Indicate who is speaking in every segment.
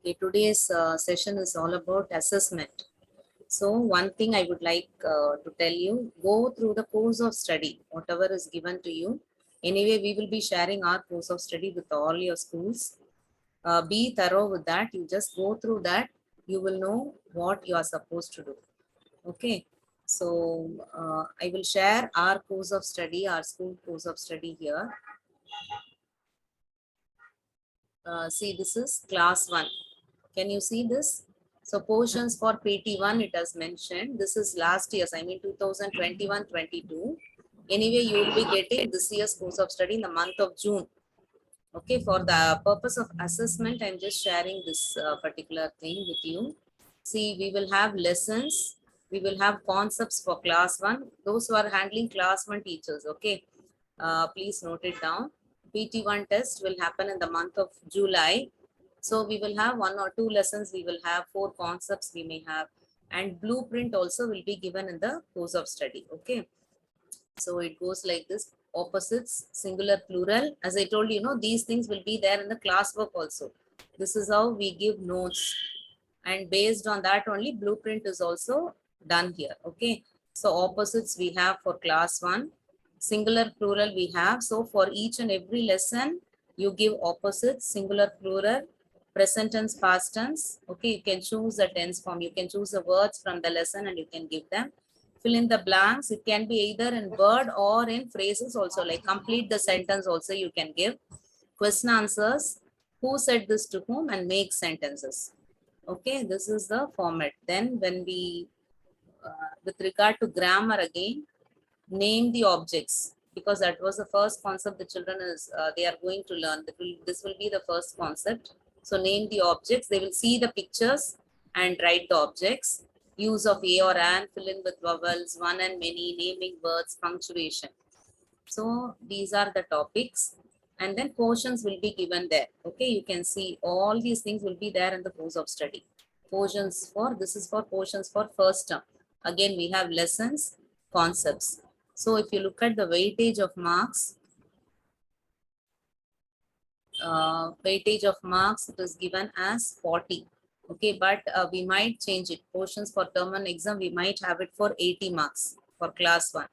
Speaker 1: Okay, today's session is all about assessment. So one thing I would like to tell you, go through the course of study, whatever is given to you. Anyway, we will be sharing our course of study with all your schools. Be thorough with that. You just go through that. You will know what you are supposed to do. Okay. So I will share our course of study, our school course of study here. See, this is class 1. Can you see this? So portions for PT1, it has mentioned. This is last year's, I mean 2021-22. Anyway, you will be getting this year's course of study in the month of June. Okay, for the purpose of assessment, I'm just sharing this particular thing with you. See, we will have lessons. We will have concepts for class 1. Those who are handling class 1 teachers, okay. Please note it down. PT1 test will happen in the month of July. So we will have 1 or 2 lessons. We will have 4 concepts we may have. And blueprint also will be given in the course of study, okay. So it goes like this: opposites, singular, plural. As I told you, these things will be there in the classwork also. This is how we give notes. And based on that only, blueprint is also done here, okay. So opposites we have for class 1. Singular, plural we have. So for each and every lesson, you give opposites, singular, plural, present tense, past tense. Okay, you can choose the tense form. You can choose the words from the lesson and you can give them. Fill in the blanks. It can be either in word or in phrases also, like complete the sentence also you can give. Question answers, who said this to whom, and make sentences. Okay, this is the format. Then when we, with regard to grammar again, name the objects, because that was the first concept the children is, they are going to learn. This will be the first concept. So name the objects. They will see the pictures and write the objects. Use of a or an, fill in with vowels, one and many, naming words, punctuation. So these are the topics. And then portions will be given there. Okay, you can see all these things will be there in the course of study. Portions for, this is for portions for first term. Again, we have lessons, concepts. So if you look at the weightage of marks, it is given as 40. Okay, but we might change it. Portions for term 1 exam, we might have it for 80 marks for class 1.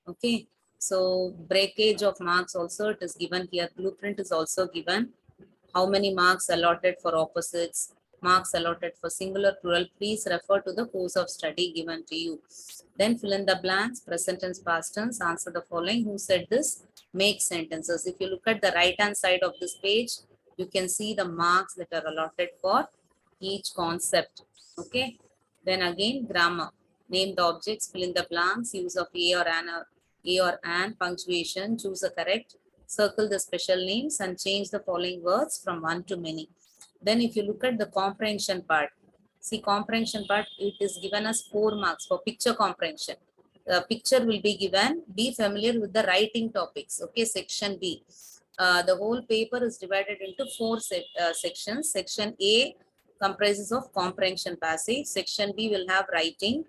Speaker 1: Okay, so breakage of marks also it is given here. Blueprint is also given. How many marks allotted for opposites, marks allotted for singular, plural. Please refer to the course of study given to you. Then fill in the blanks, present tense, past tense, answer the following. Who said this? Make sentences. If you look at the right hand side of this page, you can see the marks that are allotted for each concept. Okay, then again grammar. Name the objects, fill in the blanks, use of a or an, punctuation, choose a correct, circle the special names and change the following words from one to many. Then if you look at the comprehension part, see comprehension part, it is given as 4 marks for picture comprehension. The picture will be given, be familiar with the writing topics. Okay, section B. The whole paper is divided into 4 sections. Section A comprises of comprehension passage. Section B will have writing.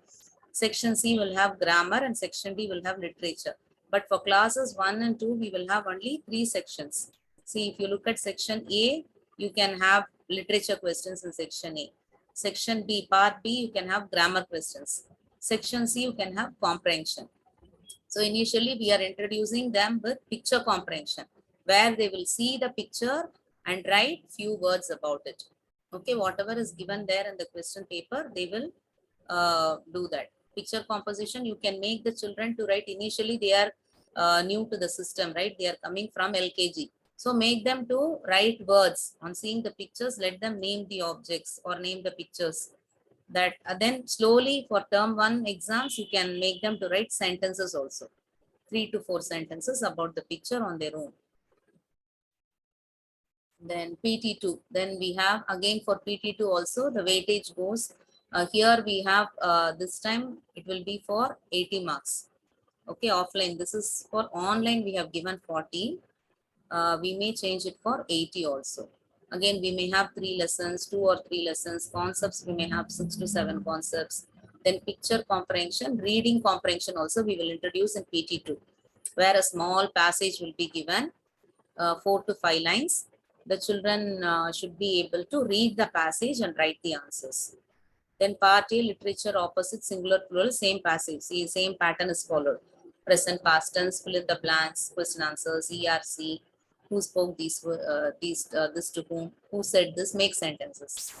Speaker 1: Section C will have grammar and section D will have literature. But for classes 1 and 2, we will have only 3 sections. See, if you look at section A, you can have literature questions in section A. Section B, part B, you can have grammar questions. Section C, you can have comprehension. So initially, we are introducing them with picture comprehension, where they will see the picture and write few words about it. Okay, whatever is given there in the question paper, they will do that. Picture composition, you can make the children to write. Initially, they are new to the system, right? They are coming from LKG. So make them to write words. On seeing the pictures, let them name the objects or name the pictures. That then slowly for term 1 exams, you can make them to write sentences also. 3 to 4 sentences about the picture on their own. Then PT2. Then we have again for PT2 also the weightage goes. Here we have this time it will be for 80 marks. Okay, offline. This is for online. We have given 40. We may change it for 80 also. Again, we may have 3 lessons, 2 or 3 lessons. Concepts, we may have 6 to 7 concepts. Then picture comprehension, reading comprehension also we will introduce in PT2, where a small passage will be given, 4 to 5 lines. The children should be able to read the passage and write the answers. Then part A, literature, opposite, singular, plural, same passage. See, same pattern is followed. Present, past tense, fill in the blanks, question answers, ERC, who spoke this to who said this, make sentences.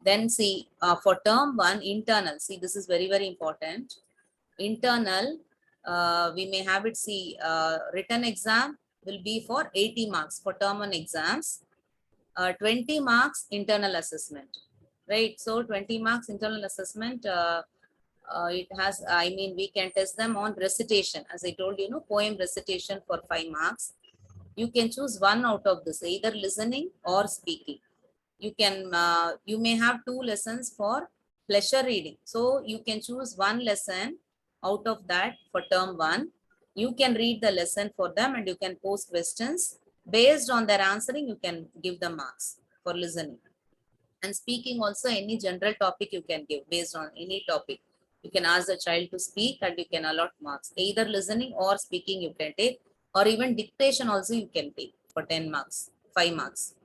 Speaker 1: Then see, for term 1, internal, see, this is very, very important. Internal, we may have it, see, written exam will be for 80 marks for term 1 exams, 20 marks internal assessment, right? So 20 marks internal assessment, it has, I mean, we can test them on recitation. As I told you, poem recitation for 5 marks. You can choose one out of this, either listening or speaking. You can, you may have 2 lessons for pleasure reading. So you can choose one lesson out of that for term 1. You can read the lesson for them and you can post questions. Based on their answering, you can give them marks for listening. And speaking also, any general topic you can give based on any topic. You can ask the child to speak and you can allot marks. Either listening or speaking you can take, or even dictation also you can take for 10 marks, 5 marks.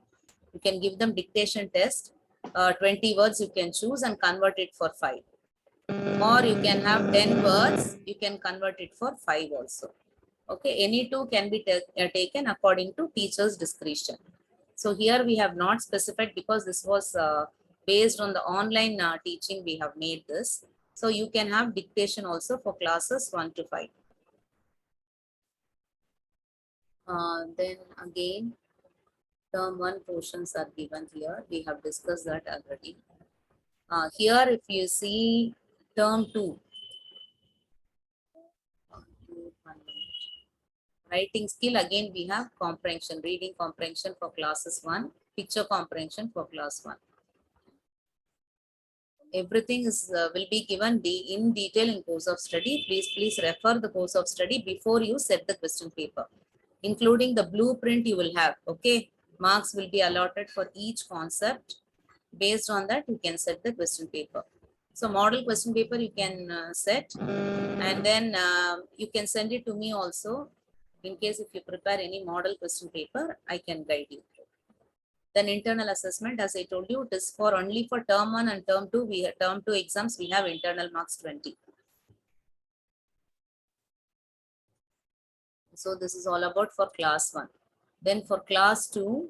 Speaker 1: You can give them dictation test, 20 words you can choose and convert it for 5. Or you can have 10 words, you can convert it for 5 also. Okay, any two can be taken according to teacher's discretion. So here we have not specified because this was based on the online teaching we have made this. So you can have dictation also for classes 1 to 5. Then again, term 1 portions are given here. We have discussed that already. Here if you see term 2, writing skill, again we have comprehension, reading comprehension for classes 1, picture comprehension for class 1. Everything is will be given in detail in course of study. Please refer the course of study before you set the question paper, including the blueprint you will have. Okay, marks will be allotted for each concept. Based on that, you can set the question paper. So model question paper you can set, and then you can send it to me also. In case if you prepare any model question paper, I can guide you. Then internal assessment, as I told you, it is for only for term 1 and term 2. We have term 2 exams, we have internal marks 20. So this is all about for class 1. Then for class 2,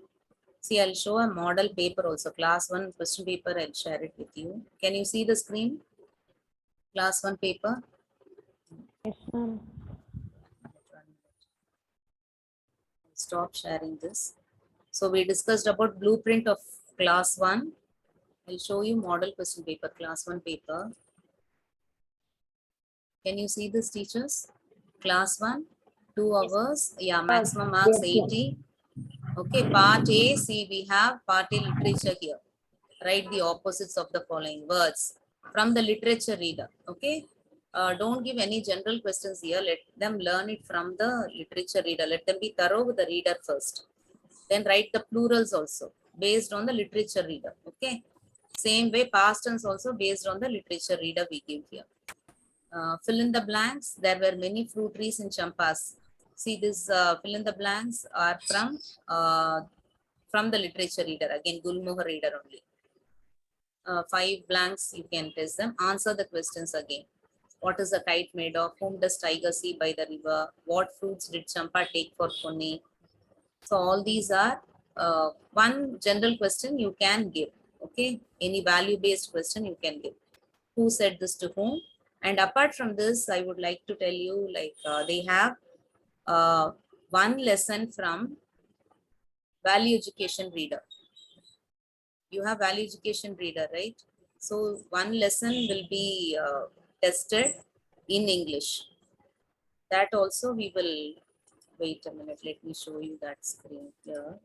Speaker 1: see, I'll show a model paper also. Class 1 question paper, I'll share it with you. Can you see the screen? Class 1 paper?
Speaker 2: Yes, ma'am.
Speaker 1: Stop sharing this. So we discussed about blueprint of class 1. I'll show you model question paper, class 1 paper. Can you see this, teachers? Class 1, 2 hours. Yeah, maximum marks 80. Okay, part A, see, we have part A literature here. Write the opposites of the following words from the literature reader. Okay, don't give any general questions here. Let them learn it from the literature reader. Let them be thorough with the reader first. Then write the plurals also based on the literature reader. Okay, same way past tense also based on the literature reader we give here. Fill in the blanks. There were many fruit trees in Champas. See, this fill in the blanks are from the literature reader. Again, Gulmohar reader only. 5 blanks you can test them. Answer the questions again. What is the kite made of? Whom does tiger see by the river? What fruits did Champa take for Pune? So all these are one general question you can give. Okay, any value based question you can give. Who said this to whom? And apart from this, I would like to tell you, like they have one lesson from value education reader. You have value education reader, right? So one lesson will be tested in English. That also we will, wait a minute, let me show you that screen here.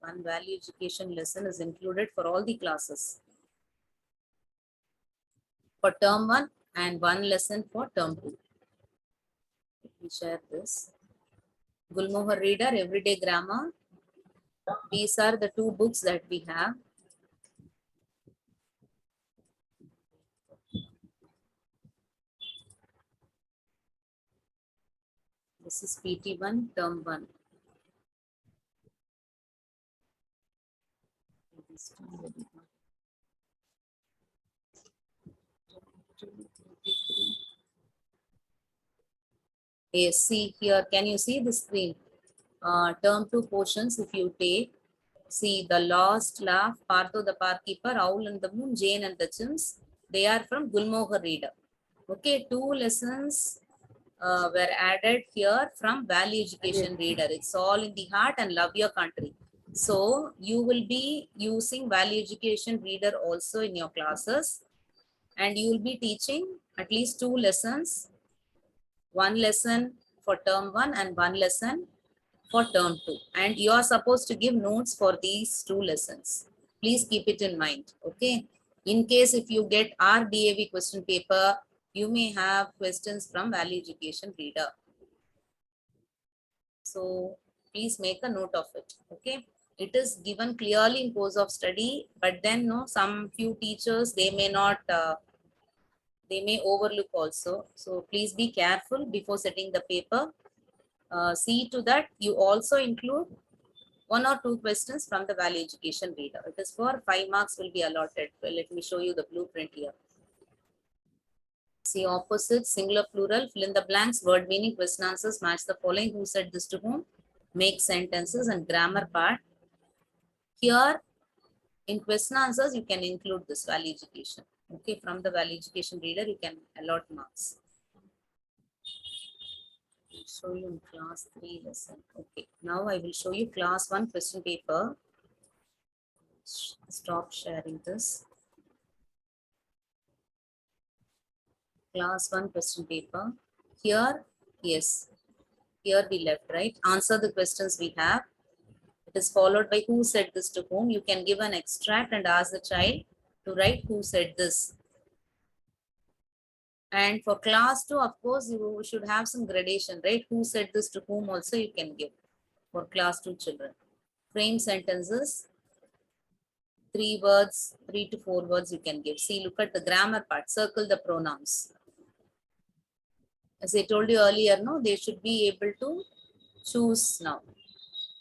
Speaker 1: One value education lesson is included for all the classes for term 1 and one lesson for term 2. Let me share this. Gulmohar reader, everyday grammar. These are the 2 books that we have. This is PT1 term 1. Yes, see here, can you see the screen? Term 2 portions, if you take, see the Lost Laugh, Partho the Parkeeper, Owl and the Moon, Jane and the Chimps, they are from Gulmohar Reader. Okay, 2 lessons were added here from Value Education Reader. It's all in the heart and love your country. So you will be using Value Education Reader also in your classes, and you will be teaching at least 2 lessons, 1 lesson for term 1 and 1 lesson for term 2. And you are supposed to give notes for these 2 lessons. Please keep it in mind. Okay. In case if you get our DAV question paper, you may have questions from Value Education Reader. So please make a note of it. Okay. It is given clearly in course of study, but then no, some few teachers, they may not, they may overlook also. So please be careful before setting the paper. See to that you also include 1 or 2 questions from the Value Education Reader. It is for 5 marks will be allotted. Well, let me show you the blueprint here. See opposites, singular, plural, fill in the blanks, word meaning, question answers, match the following, who said this to whom, make sentences, and grammar part. Here in question answers, you can include this Value Education. Okay, from the Value Education Reader, you can allot marks. Show you in class 3 lesson. Okay, now I will show you class 1 question paper. Stop sharing this. Class 1 question paper. Here, yes, here we left, right? Answer the questions we have. It is followed by who said this to whom. You can give an extract and ask the child to write who said this. And for class 2, of course, you should have some gradation, right? Who said this to whom also you can give for class 2 children. Frame sentences, 3 words, 3 to 4 words you can give. See, look at the grammar part, circle the pronouns. As I told you earlier, no, they should be able to choose now.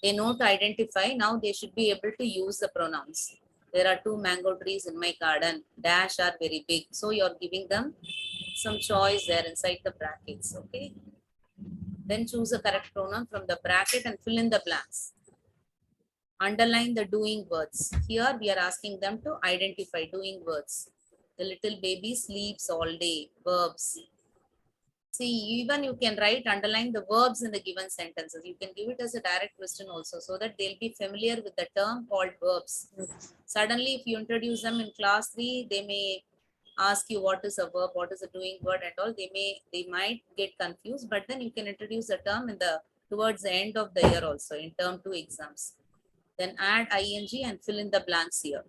Speaker 1: They know to identify, now they should be able to use the pronouns. There are 2 mango trees in my garden, dash are very big. So you're giving them some choice there inside the brackets, okay? Then choose a correct pronoun from the bracket and fill in the blanks. Underline the doing words. Here we are asking them to identify doing words. The little baby sleeps all day, verbs. See, even you can write, underline the verbs in the given sentences. You can give it as a direct question also, so that they'll be familiar with the term called verbs. Suddenly, if you introduce them in class 3, they may ask you what is a verb, what is a doing word and all. They might get confused, but then you can introduce the term in the towards the end of the year also in term 2 exams. Then add ing and fill in the blanks here.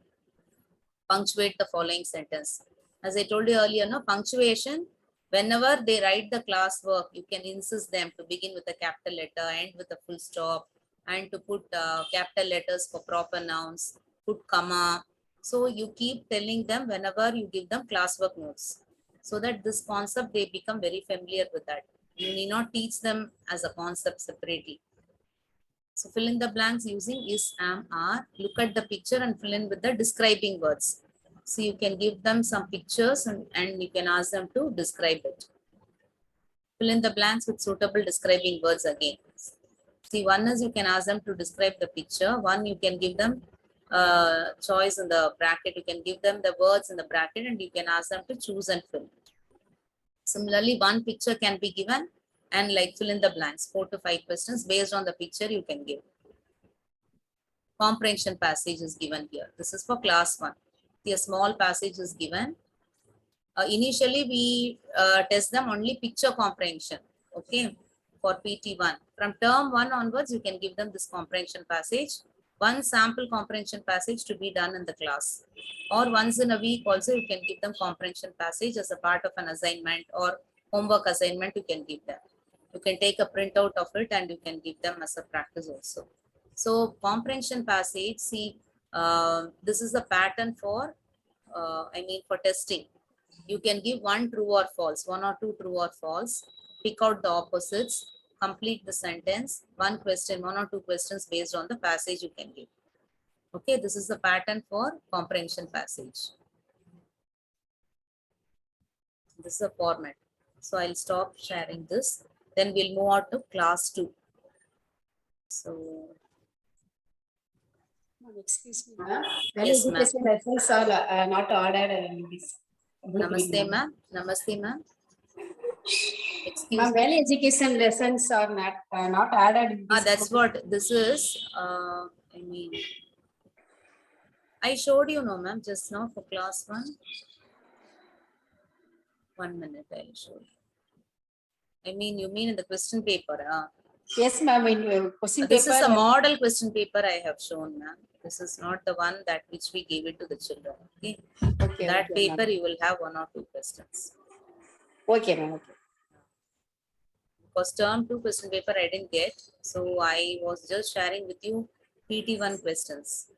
Speaker 1: Punctuate the following sentence. As I told you earlier, no punctuation. Whenever they write the classwork, you can insist them to begin with a capital letter, end with a full stop, and to put capital letters for proper nouns, put comma. So you keep telling them whenever you give them classwork notes, so that this concept, they become very familiar with that. You need not teach them as a concept separately. So fill in the blanks using is, am, are. Look at the picture and fill in with the describing words. So you can give them some pictures and you can ask them to describe it. Fill in the blanks with suitable describing words again. See, one is you can ask them to describe the picture. One, you can give them choice in the bracket. You can give them the words in the bracket and you can ask them to choose and fill. Similarly, one picture can be given and like fill in the blanks, 4 to 5 questions based on the picture you can give. Comprehension passage is given here. This is for class 1. A small passage is given. Initially, we test them only picture comprehension, okay, for PT1. From term 1 onwards, you can give them this comprehension passage. One sample comprehension passage to be done in the class. Or once in a week also, you can give them comprehension passage as a part of an assignment or homework assignment, you can give them. You can take a printout of it and you can give them as a practice also. So comprehension passage, see, this is the pattern for, for testing. You can give 1 true or false, 1 or 2 true or false, pick out the opposites, complete the sentence, 1 question, 1 or 2 questions based on the passage you can give. Okay, this is the pattern for comprehension passage. This is a format. So I'll stop sharing this. Then we'll move on to class 2. So,
Speaker 3: Excuse me, ma'am. Well,
Speaker 1: yes, ma'am.
Speaker 3: education lessons are not ordered in this blueprint,
Speaker 1: Namaste, ma'am. Namaste, ma'am. Excuse
Speaker 3: Ma'am,
Speaker 1: me.
Speaker 3: well, education lessons are not added in this
Speaker 1: That's
Speaker 3: book.
Speaker 1: what this is. I mean, I showed you, no, ma'am, just now for class 1. 1 minute, I'll show you. I mean, you mean in the question paper?
Speaker 3: Yes, ma'am. In question
Speaker 1: This
Speaker 3: paper.
Speaker 1: is a model question paper I have shown, ma'am. This is not the one that which we gave it to the children. Okay.
Speaker 3: Okay,
Speaker 1: That
Speaker 3: okay,
Speaker 1: paper you will have 1 or 2 questions.
Speaker 3: Okay, ma'am. Okay.
Speaker 1: Because term 2 question paper I didn't get. So I was just sharing with you PT1 questions.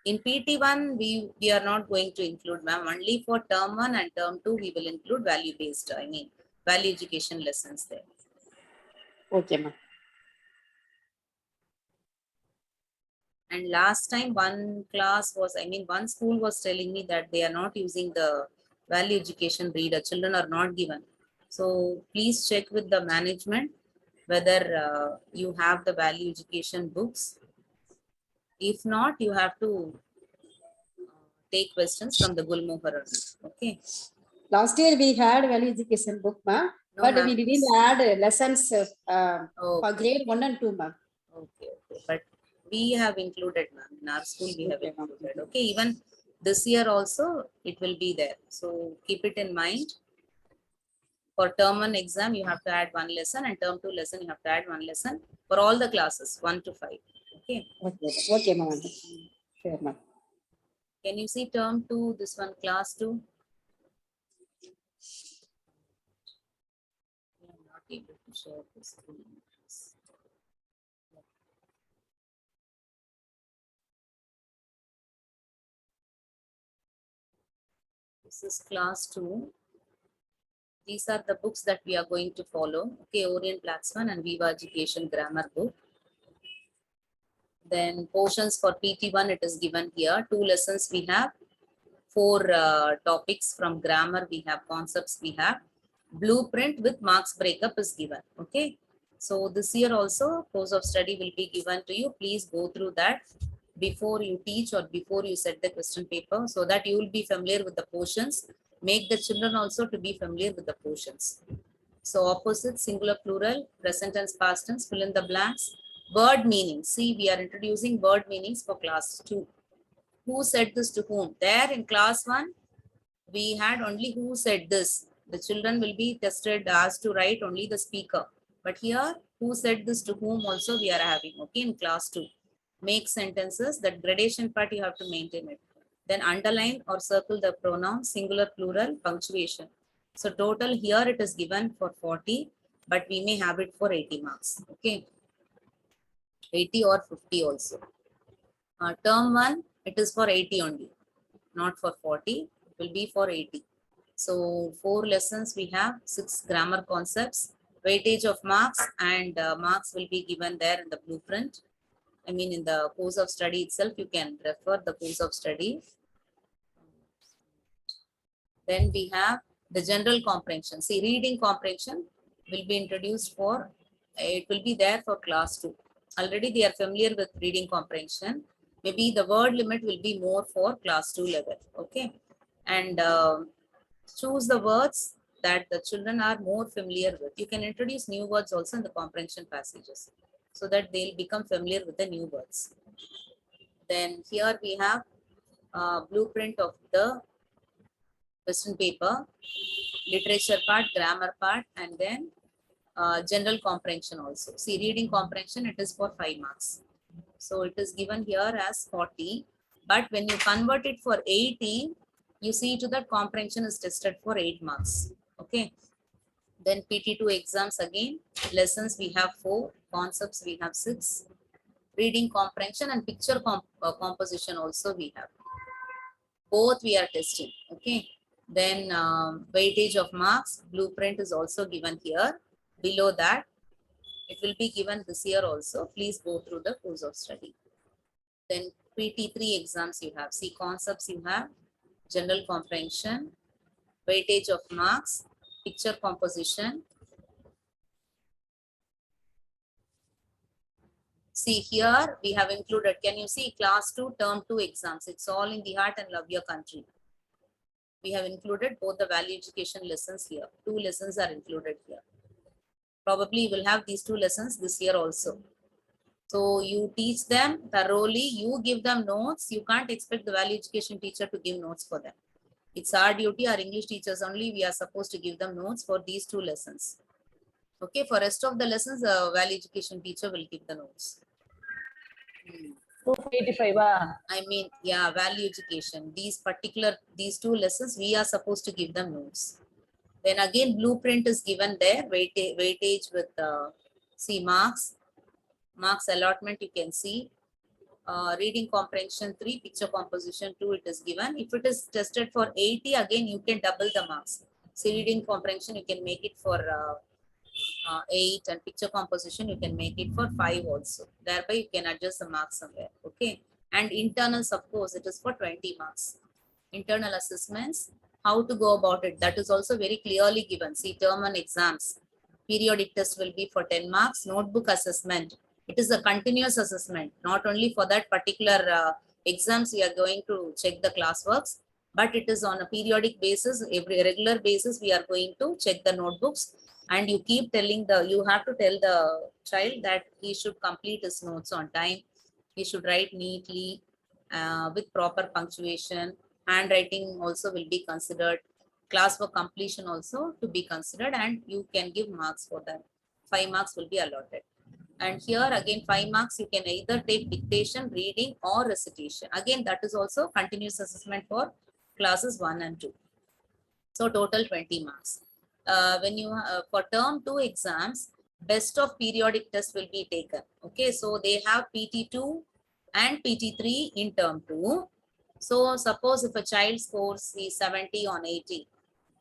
Speaker 1: In PT1, we are not going to include, ma'am. Only for term 1 and term 2, we will include value based, I mean, value education lessons there.
Speaker 3: Okay, ma'am.
Speaker 1: And last time one class was, I mean, one school was telling me that they are not using the value education reader. Children are not given. So please check with the management whether you have the value education books. If not, you have to take questions from the Gulmohar. Okay.
Speaker 3: Last year we had value education book, ma'am,
Speaker 1: No,
Speaker 3: but
Speaker 1: ma'am.
Speaker 3: we didn't add lessons for
Speaker 1: Okay.
Speaker 3: grade 1 and 2, ma'am.
Speaker 1: Okay. But we have included, ma'am. In our school, we have
Speaker 3: Okay, ma'am.
Speaker 1: included. Okay. Even this year also, it will be there. So keep it in mind. For term 1 exam, you have to add 1 lesson, and term 2 lesson, you have to add 1 lesson for all the classes, 1 to 5. Okay.
Speaker 3: Okay, ma'am. Sure, ma'am.
Speaker 1: Can you see term 2, this one, class 2? I am not able to share this screen. This is class 2. These are the books that we are going to follow. Okay, Orient Plaxman and Viva Education Grammar book. Then portions for PT1, it is given here. 2 lessons we have. 4 topics from grammar we have, concepts we have. Blueprint with marks breakup is given. Okay. So this year also course of study will be given to you. Please go through that before you teach or before you set the question paper so that you will be familiar with the portions. Make the children also to be familiar with the portions. So opposite, singular, plural, present tense, past tense, fill in the blanks. Word meanings. See, we are introducing word meanings for class 2. Who said this to whom? There in class 1, we had only who said this. The children will be tested, asked to write only the speaker. But here, who said this to whom also we are having, okay, in class 2. Make sentences, that gradation part you have to maintain it. Then underline or circle the pronoun, singular, plural, punctuation. So total here it is given for 40, but we may have it for 80 marks, okay. 80 or 50 also. Term 1, it is for 80 only, not for 40, it will be for 80. So 4 lessons we have, 6 grammar concepts, weightage of marks, and marks will be given there in the blueprint. I mean, in the course of study itself, you can refer the course of study. Then we have the general comprehension. See, reading comprehension will be introduced for, it will be there for class 2. Already they are familiar with reading comprehension. Maybe the word limit will be more for class 2 level. Okay. And choose the words that the children are more familiar with. You can introduce new words also in the comprehension passages so that they'll become familiar with the new words. Then here we have blueprint of the question paper, literature part, grammar part, and then general comprehension also. See, reading comprehension, it is for 5 marks. So it is given here as 40, but when you convert it for 80, you see to that comprehension is tested for 8 marks. Okay. Then PT2 exams again, lessons we have 4, concepts we have 6, reading comprehension and picture composition also we have. Both we are testing. Okay. Then weightage of marks, blueprint is also given here. Below that, it will be given this year also. Please go through the course of study. Then PT3 exams you have. See, concepts you have, general comprehension, weightage of marks, picture composition. See here, we have included, can you see class 2, term 2 exams? It's all in the heart and love your country. We have included both the value education lessons here. 2 lessons are included here. Probably you will have these 2 lessons this year also. So you teach them thoroughly, you give them notes. You can't expect the value education teacher to give notes for them. It's our duty, our English teachers only, we are supposed to give them notes for these 2 lessons. Okay, for rest of the lessons, the value education teacher will give the notes.
Speaker 2: 285.
Speaker 1: I mean, yeah, value education. These 2 lessons, we are supposed to give them notes. Then again, blueprint is given there, weightage with see marks allotment, you can see. Reading comprehension 3, picture composition 2, it is given. If it is tested for 80, again, you can double the marks. See, reading comprehension, you can make it for 8, and picture composition, you can make it for 5 also. Thereby, you can adjust the marks somewhere. Okay. And internals, of course, it is for 20 marks. Internal assessments, how to go about it, that is also very clearly given. See, term 1 exams, periodic test will be for 10 marks. Notebook assessment, it is a continuous assessment, not only for that particular exams we are going to check the classworks, but it is on a periodic basis, every regular basis we are going to check the notebooks. And you keep telling you have to tell the child that he should complete his notes on time. He should write neatly with proper punctuation. Handwriting also will be considered. Classwork completion also to be considered, and you can give marks for that. 5 marks will be allotted. And here again 5 marks, you can either take dictation, reading or recitation. Again, that is also continuous assessment for classes 1 and 2. So total 20 marks. When you for term 2 exams, best of periodic test will be taken. Okay, so they have PT2 and PT3 in term 2. So suppose if a child scores 70 on 80,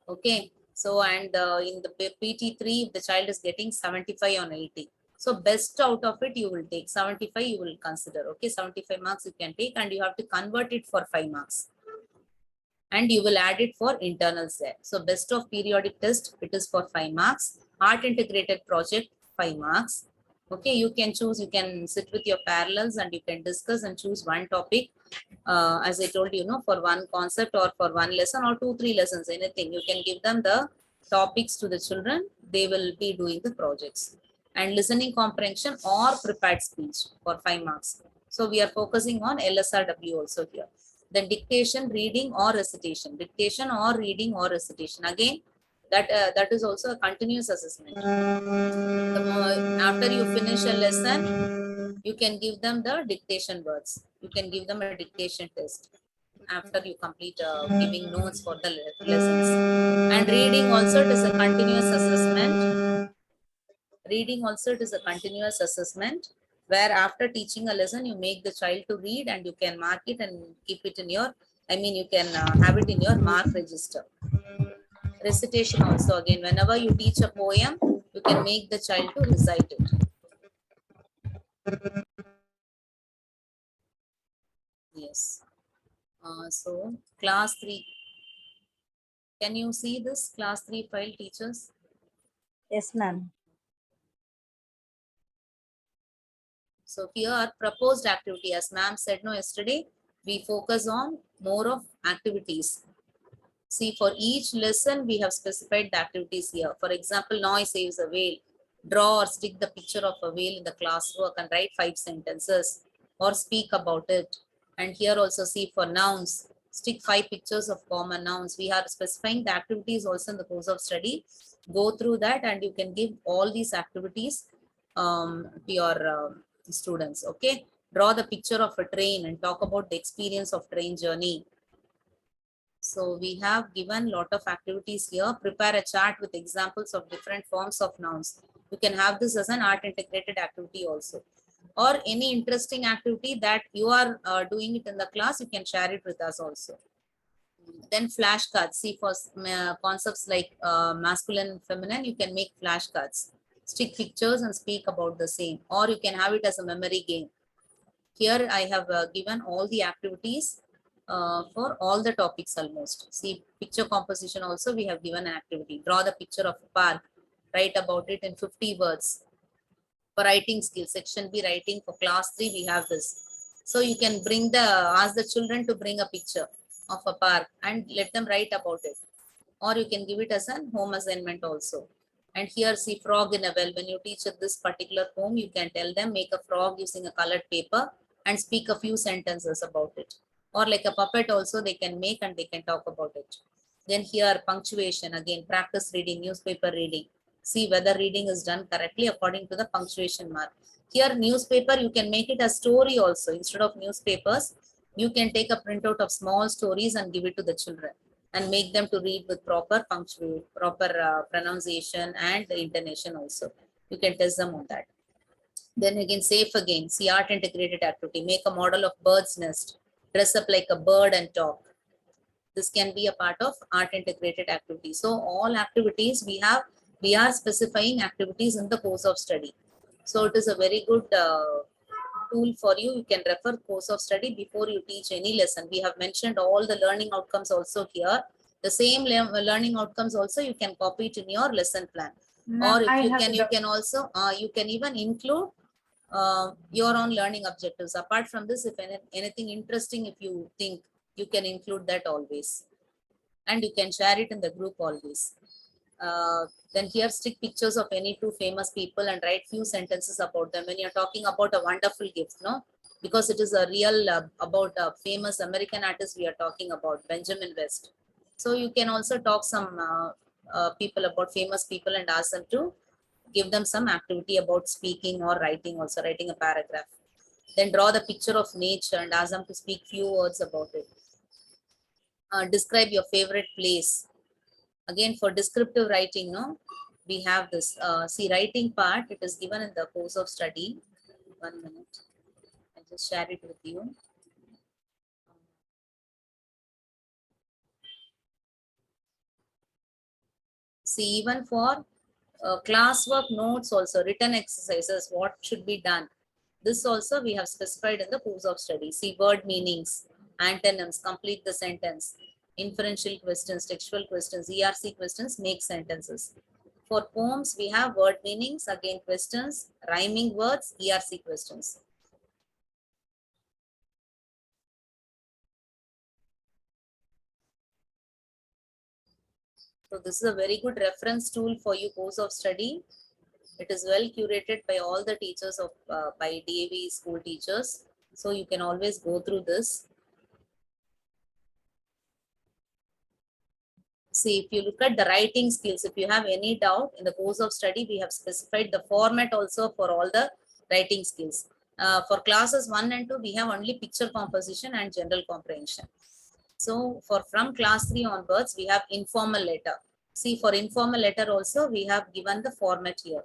Speaker 1: okay, so and in the PT3, if the child is getting 75 on 80, so best out of it you will take 75, you will consider. Okay, 75 marks you can take, and you have to convert it for 5 marks. And you will add it for internals there. So best of periodic test, it is for 5 marks. Art integrated project, 5 marks. Okay, you can choose, you can sit with your parallels and you can discuss and choose one topic. As I told you, for one concept or for one lesson or 2-3 lessons, anything. You can give them the topics to the children. They will be doing the projects. And listening comprehension or prepared speech for 5 marks. So we are focusing on LSRW also here. Then dictation, reading or recitation. Dictation or reading or recitation. Again, that is also a continuous assessment. After you finish a lesson, you can give them the dictation words. You can give them a dictation test after you complete giving notes for the lessons. And reading also, it is a continuous assessment. Reading also, it is a continuous assessment, where after teaching a lesson, you make the child to read and you can mark it and keep it in your, you can have it in your mark register. Recitation also, again, whenever you teach a poem, you can make the child to recite it. Yes. So class 3. Can you see this class 3 file, teachers?
Speaker 2: Yes, ma'am.
Speaker 1: So here proposed activity, as ma'am said no yesterday, we focus on more of activities. See, for each lesson, we have specified the activities here. For example, noise saves a whale. Draw or stick the picture of a whale in the classwork and write 5 sentences or speak about it. And here also see for nouns, stick 5 pictures of common nouns. We are specifying the activities also in the course of study. Go through that and you can give all these activities to your students. Okay, draw the picture of a train and talk about the experience of train journey. So we have given lot of activities here. Prepare a chart with examples of different forms of nouns. You can have this as an art integrated activity also, or any interesting activity that you are doing it in the class, you can share it with us also. Then flashcards. See, for concepts like masculine and feminine, you can make flashcards. Stick pictures and speak about the same, or you can have it as a memory game. Here I have given all the activities for all the topics almost. See, picture composition also we have given an activity. Draw the picture of a park. Write about it in 50 words. For writing skills, section B writing for class 3, we have this. So you can ask the children to bring a picture of a park and let them write about it. Or you can give it as an home assignment also. And here see frog in a well. When you teach at this particular home, you can tell them make a frog using a colored paper and speak a few sentences about it. Or like a puppet also they can make and they can talk about it. Then here punctuation, again practice reading, newspaper reading. See whether reading is done correctly according to the punctuation mark. Here newspaper, you can make it a story also. Instead of newspapers, you can take a printout of small stories and give it to the children and make them to read with proper punctuation, proper pronunciation and the intonation also. You can test them on that. Then again, safe again, see art integrated activity, make a model of bird's nest, dress up like a bird and talk. This can be a part of art integrated activity. So all activities we are specifying activities in the course of study. So it is a very good tool for you. You can refer course of study before you teach any lesson. We have mentioned all the learning outcomes also here. The same learning outcomes also you can copy it in your lesson plan. Or if you can also you can even include your own learning objectives. Apart from this, if anything interesting, if you think, you can include that always. And you can share it in the group always. Then here stick pictures of any two famous people and write few sentences about them. When you're talking about a wonderful gift, no? Because it is a real about a famous American artist we are talking about, Benjamin West. So you can also talk some people about famous people and ask them to give them some activity about speaking or writing, also writing a paragraph. Then draw the picture of nature and ask them to speak few words about it. Describe your favorite place. Again, for descriptive writing, no, we have this. See, writing part, it is given in the course of study. 1 minute. I'll just share it with you. See, even for classwork notes also, written exercises, what should be done. This also we have specified in the course of study. See, word meanings, antonyms, complete the sentence, inferential questions, textual questions, ERC questions, make sentences. For poems, we have word meanings, again questions, rhyming words, ERC questions. So this is a very good reference tool for you course of study. It is well curated by all the teachers of by DAV school teachers. So you can always go through this. See, if you look at the writing skills, if you have any doubt in the course of study, we have specified the format also for all the writing skills. For classes 1 and 2, we have only picture composition and general comprehension. So for from class 3 onwards, we have informal letter. See, for informal letter also, we have given the format here.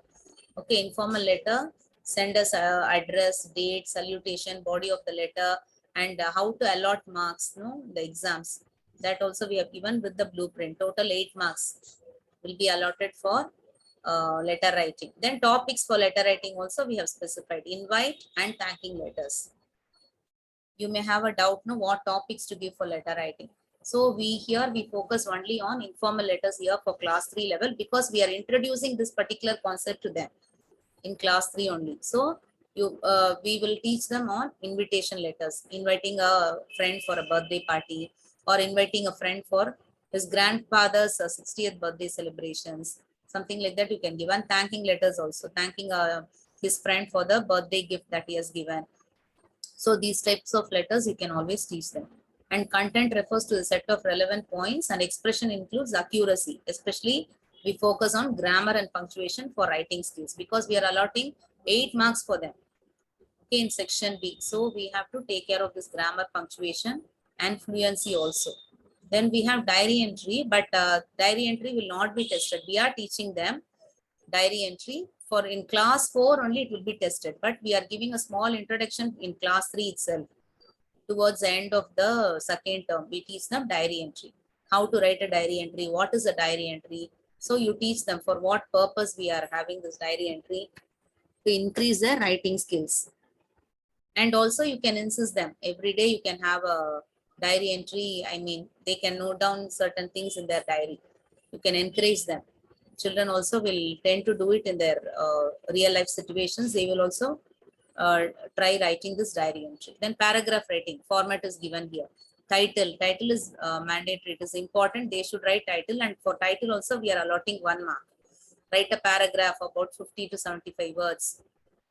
Speaker 1: Okay, informal letter, send us address, date, salutation, body of the letter, and how to allot marks, no, the exams. That also we have given with the blueprint. Total 8 marks will be allotted for letter writing. Then topics for letter writing also we have specified, invite and thanking letters. You may have a doubt, no, what topics to give for letter writing. So we focus only on informal letters here for class 3 level, because we are introducing this particular concept to them in class 3 only. So we will teach them on invitation letters, inviting a friend for a birthday party, or inviting a friend for his grandfather's 60th birthday celebrations, something like that you can give. And thanking letters also, thanking his friend for the birthday gift that he has given. So these types of letters you can always teach them. And content refers to the set of relevant points, and expression includes accuracy. Especially we focus on grammar and punctuation for writing skills, because we are allotting 8 marks for them. Okay, in section B. So we have to take care of this grammar, punctuation and fluency also. Then we have diary entry, but diary entry will not be tested. We are teaching them diary entry. For in class 4 only it will be tested, but we are giving a small introduction in class 3 itself. Towards the end of the second term, we teach them diary entry, how to write a diary entry, what is a diary entry. So you teach them for what purpose we are having this diary entry, to increase their writing skills. And also you can insist them every day, you can have a diary entry. I mean, they can note down certain things in their diary. You can encourage them. Children also will tend to do it in their real life situations. They will also try writing this diary entry. Then paragraph writing format is given here. Title is mandatory. It is important. They should write title, and for title also we are allotting 1 mark. Write a paragraph about 50 to 75 words,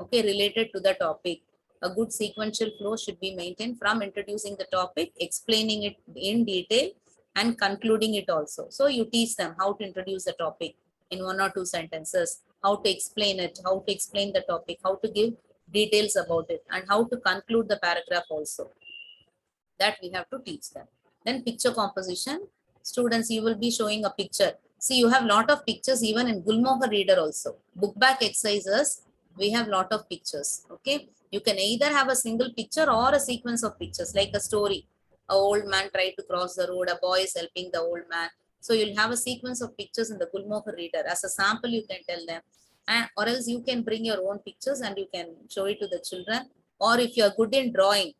Speaker 1: okay, related to the topic. A good sequential flow should be maintained from introducing the topic, explaining it in detail, and concluding it also. So you teach them how to introduce the topic in 1 or 2 sentences, how to explain it, how to explain the topic, how to give details about it, and how to conclude the paragraph also. That we have to teach them. Then picture composition. Students, you will be showing a picture. See, you have lot of pictures even in Gulmohar Reader also. Book back exercises, we have lot of pictures. Okay. You can either have a single picture or a sequence of pictures, like a story. A old man tried to cross the road, a boy is helping the old man. So you'll have a sequence of pictures in the Gulmohar Reader. As a sample, you can tell them. And, or else you can bring your own pictures and you can show it to the children. Or if you are good in drawing,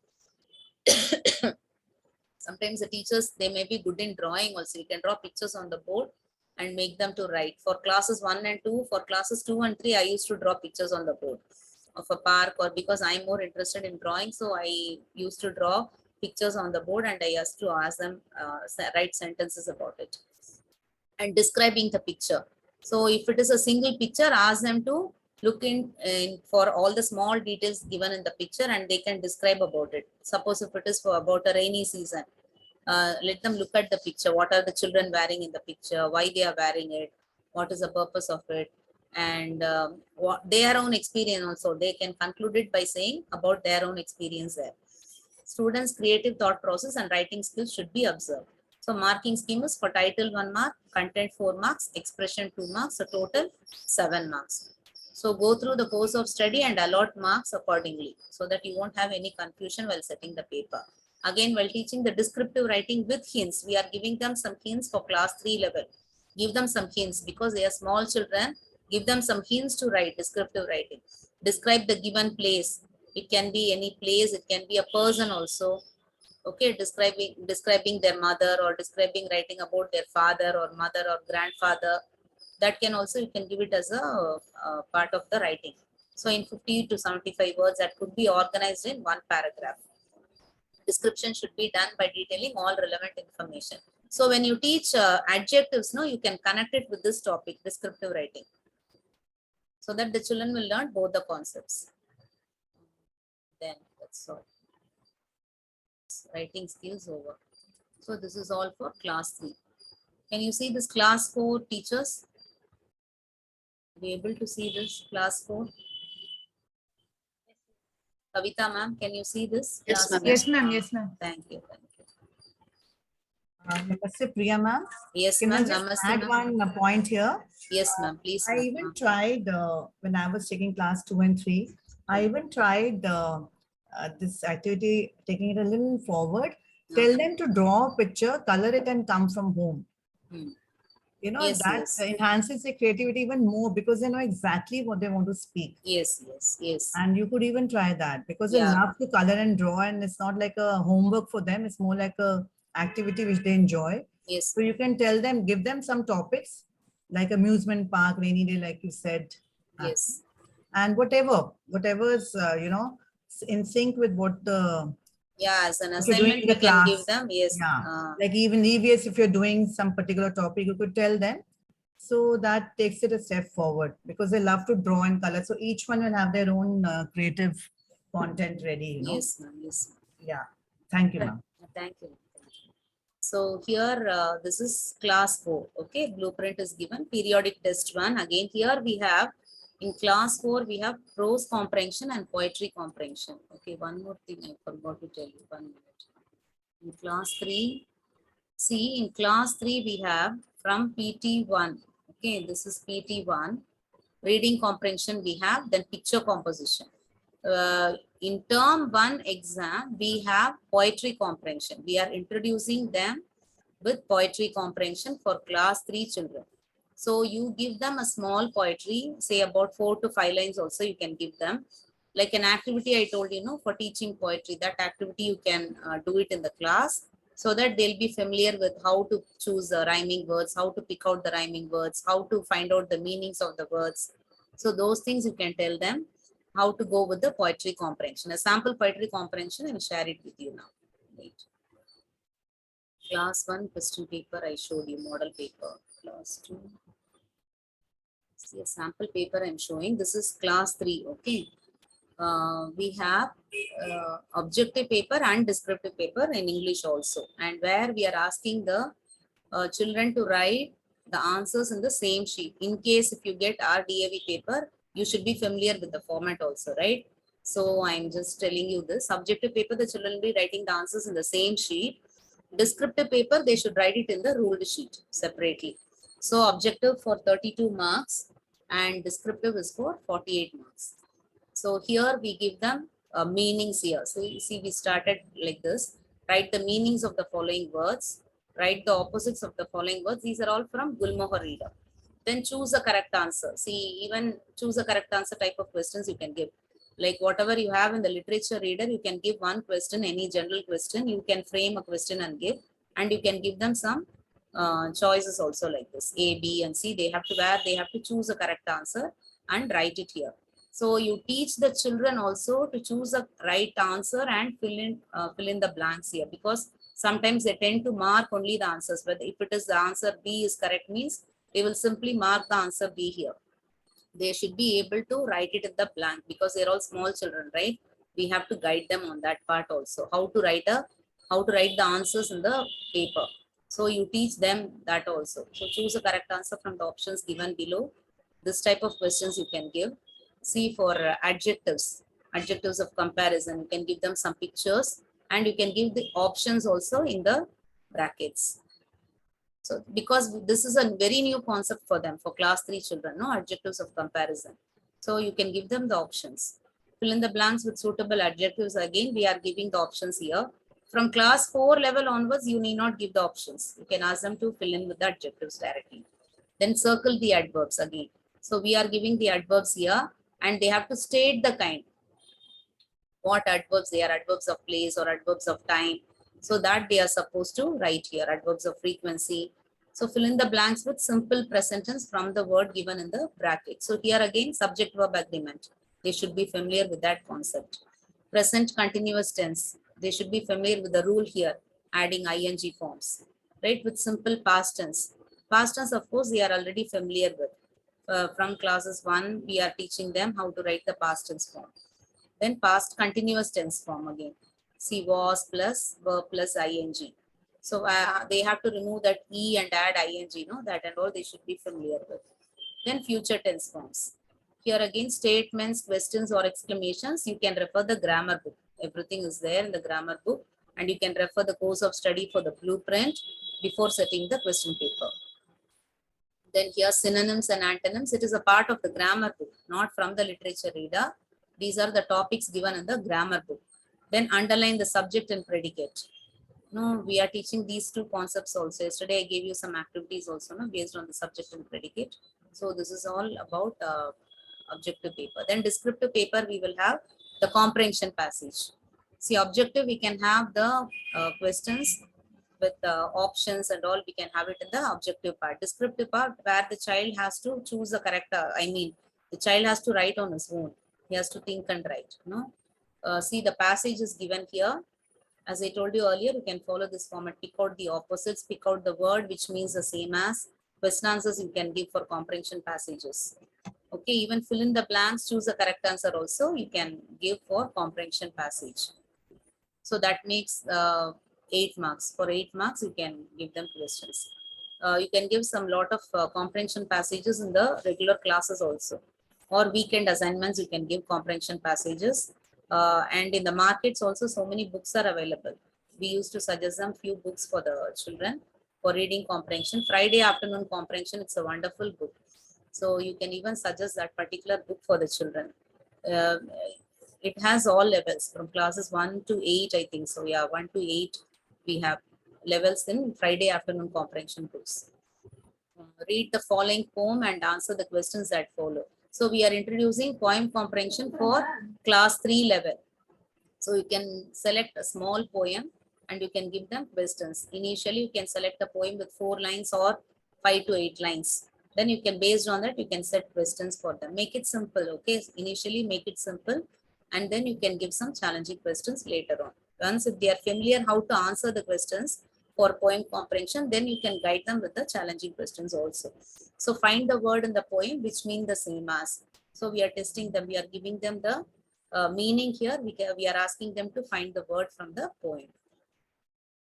Speaker 1: sometimes the teachers, they may be good in drawing also. You can draw pictures on the board and make them to write. For classes 1 and 2, for classes 2 and 3, I used to draw pictures on the board of a park, or because I'm more interested in drawing, so I used to draw pictures on the board and I used to ask them write sentences about it and describing the picture. So if it is a single picture, ask them to look in for all the small details given in the picture and they can describe about it. Suppose if it is for about a rainy season, let them look at the picture. What are the children wearing in the picture? Why they are wearing it? What is the purpose of it? And what their own experience also. They can conclude it by saying about their own experience there. Students' creative thought process and writing skills should be observed. So marking scheme is for title 1 mark, content 4 marks, expression 2 marks, a total 7 marks. So go through the course of study and allot marks accordingly so that you won't have any confusion while setting the paper. Again, while teaching the descriptive writing with hints, we are giving them some hints for class 3 level. Give them some hints because they are small children. Give them some hints to write descriptive writing. Describe the given place. It can be any place, it can be a person also. Okay, describing their mother or describing writing about their father or mother or grandfather. That can also, you can give it as a part of the writing. So in 50 to 75 words, that could be organized in 1 paragraph. Description should be done by detailing all relevant information. So when you teach adjectives, no, you can connect it with this topic, descriptive writing, so that the children will learn both the concepts. Then that's all. Writing skills over. So this is all for class 3. Can you see this class 4 teachers? Be able to see this class 4? Kavita ma'am, can you see this?
Speaker 3: Yes,
Speaker 1: Class
Speaker 3: ma'am.
Speaker 1: 4?
Speaker 2: Yes, ma'am. Yes, ma'am.
Speaker 1: Thank you. Thank you.
Speaker 2: Namaste, Priya ma'am.
Speaker 1: Yes,
Speaker 2: Can I
Speaker 1: ma'am.
Speaker 2: just
Speaker 1: Namaste,
Speaker 2: add
Speaker 1: ma'am.
Speaker 2: one point here?
Speaker 1: Yes, ma'am. Please.
Speaker 2: I
Speaker 1: ma'am.
Speaker 2: even tried when I was taking class 2 and 3. I even tried this activity, taking it a little forward. Tell them to draw a picture, color it, and come from home.
Speaker 1: Hmm.
Speaker 2: You know,
Speaker 1: Yes,
Speaker 2: that
Speaker 1: yes.
Speaker 2: enhances their creativity even more because they know exactly what they want to speak.
Speaker 1: Yes, yes, yes.
Speaker 2: And you could even try that because they
Speaker 1: Yeah.
Speaker 2: love to color and draw, and it's not like a homework for them. It's more like a activity which they enjoy.
Speaker 1: Yes.
Speaker 2: So you can tell them, give them some topics like amusement park, rainy day, like you said,
Speaker 1: Yes.
Speaker 2: and whatever's you know, in sync with what the
Speaker 1: Yeah, as an
Speaker 2: what you're doing
Speaker 1: assignment,
Speaker 2: in
Speaker 1: we
Speaker 2: the
Speaker 1: can give
Speaker 2: class.
Speaker 1: them. Yes.
Speaker 2: Yeah, like even EVS, if you're doing some particular topic, you could tell them. So that takes it a step forward because they love to draw and color. So each one will have their own creative content ready, you know.
Speaker 1: Yes, ma'am. Yes.
Speaker 2: Yeah. Thank you, ma'am.
Speaker 1: Thank you. So here, this is class 4. Okay, blueprint is given. Periodic test 1. Again, here we have in class 4 we have prose comprehension and poetry comprehension. Okay, one more thing I forgot to tell you. 1 minute. In class 3, see, in class 3 we have from PT1. Okay, this is PT1. Reading comprehension we have, then picture composition. In term 1 exam, we have poetry comprehension. We are introducing them with poetry comprehension for class 3 children. So you give them a small poetry, say about 4 to 5 lines also you can give them. Like an activity I told you, for teaching poetry, that activity you can do it in the class so that they'll be familiar with how to choose the rhyming words, how to pick out the rhyming words, how to find out the meanings of the words. So those things you can tell them how to go with the poetry comprehension. A sample poetry comprehension, I will share it with you now. Wait. Class 1 question paper, I showed you model paper. Class 2. See a sample paper I'm showing. This is class 3, okay. We have objective paper and descriptive paper in English also. And where we are asking the children to write the answers in the same sheet. In case if you get RDAV paper, you should be familiar with the format also, right? So I'm just telling you this. Subjective paper, the children will be writing the answers in the same sheet. Descriptive paper, they should write it in the ruled sheet separately. So objective for 32 marks and descriptive is for 48 marks. So here we give them meanings here. So you see, we started like this. Write the meanings of the following words. Write the opposites of the following words. These are all from Gulmohar Reader. Then choose a correct answer. See, even choose a correct answer type of questions you can give. Like whatever you have in the literature reader, you can give one question, any general question. You can frame a question and give. And you can give them some choices also like this. A, B, and C. They have to choose a correct answer and write it here. So you teach the children also to choose a right answer and fill in the blanks here, because sometimes they tend to mark only the answers. But if it is the answer B is correct, means they will simply mark the answer B here. They should be able to write it in the blank, because they're all small children, right? We have to guide them on that part also. How to write the answers in the paper. So you teach them that also. So choose a correct answer from the options given below. This type of questions you can give. See, for adjectives of comparison, you can give them some pictures and you can give the options also in the brackets. So because this is a very new concept for them, for class 3 children, no, adjectives of comparison. So you can give them the options. Fill in the blanks with suitable adjectives. Again, we are giving the options here. From class 4 level onwards, you need not give the options. You can ask them to fill in with the adjectives directly. Then circle the adverbs again. So we are giving the adverbs here and they have to state the kind. What adverbs they are, adverbs of place or adverbs of time. So that they are supposed to write here, adverbs of frequency. So fill in the blanks with simple present tense from the word given in the bracket. So here again, subject verb agreement. They should be familiar with that concept. Present continuous tense. They should be familiar with the rule here, adding ing forms, right? With simple past tense. Past tense, of course, they are already familiar with. From classes 1, we are teaching them how to write the past tense form. Then past continuous tense form again. See, was plus verb plus ing. So they have to remove that e and add ing, that and all they should be familiar with. Then future tense forms. Here again, statements, questions or exclamations, you can refer the grammar book. Everything is there in the grammar book and you can refer the course of study for the blueprint before setting the question paper. Then here synonyms and antonyms, it is a part of the grammar book, not from the literature reader. These are the topics given in the grammar book. Then underline the subject and predicate. No, we are teaching these two concepts also. Yesterday I gave you some activities also, no, based on the subject and predicate. So this is all about objective paper. Then descriptive paper, we will have the comprehension passage. See, objective, we can have the questions with options and all, we can have it in the objective part. Descriptive part, where the child has to choose the correct, the child has to write on his own. He has to think and write. See, the passage is given here. As I told you earlier, you can follow this format. Pick out the opposites, pick out the word which means the same as. Question answers you can give for comprehension passages. Okay, even fill in the blanks, choose the correct answer also you can give for comprehension passage. So that makes 8 marks. For 8 marks, you can give them questions. You can give some lot of comprehension passages in the regular classes also. Or weekend assignments, you can give comprehension passages. And in the markets also, so many books are available. We used to suggest them few books for the children for reading comprehension. Friday afternoon comprehension, it's a wonderful book. So you can even suggest that particular book for the children. It has all levels from classes 1 to 8, I think. So yeah, 1 to 8, we have levels in Friday afternoon comprehension books. Read the following poem and answer the questions that follow. So we are introducing poem comprehension for class 3 level. So you can select a small poem and you can give them questions. Initially, you can select a poem with 4 lines or 5 to 8 lines. Then you can, based on that, you can set questions for them. Make it simple, okay? Initially, make it simple, and then you can give some challenging questions later on. Once if they are familiar how to answer the questions for poem comprehension, then you can guide them with the challenging questions also. So find the word in the poem which mean the same as. So we are testing them. We are giving them the meaning here. We are asking them to find the word from the poem.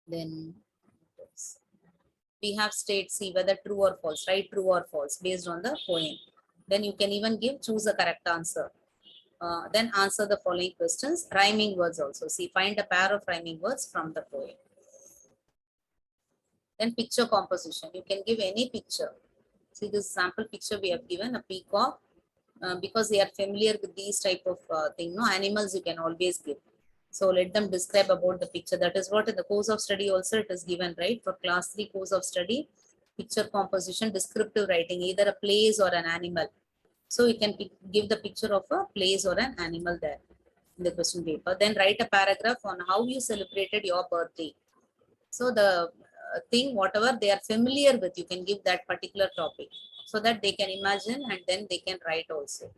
Speaker 1: Then we have state C whether true or false, right? True or false based on the poem. Then you can even give choose a correct answer. Then answer the following questions. Rhyming words also. See, find a pair of rhyming words from the poem. Then picture composition. You can give any picture. See this sample picture we have given a peacock. Because they are familiar with these type of thing, no animals you can always give. So let them describe about the picture. That is what in the course of study also it is given, right? For class 3 course of study, picture composition, descriptive writing, either a place or an animal. So you can give the picture of a place or an animal there in the question paper. Then write a paragraph on how you celebrated your birthday. So the thing, whatever they are familiar with, you can give that particular topic so that they can imagine and then they can write also.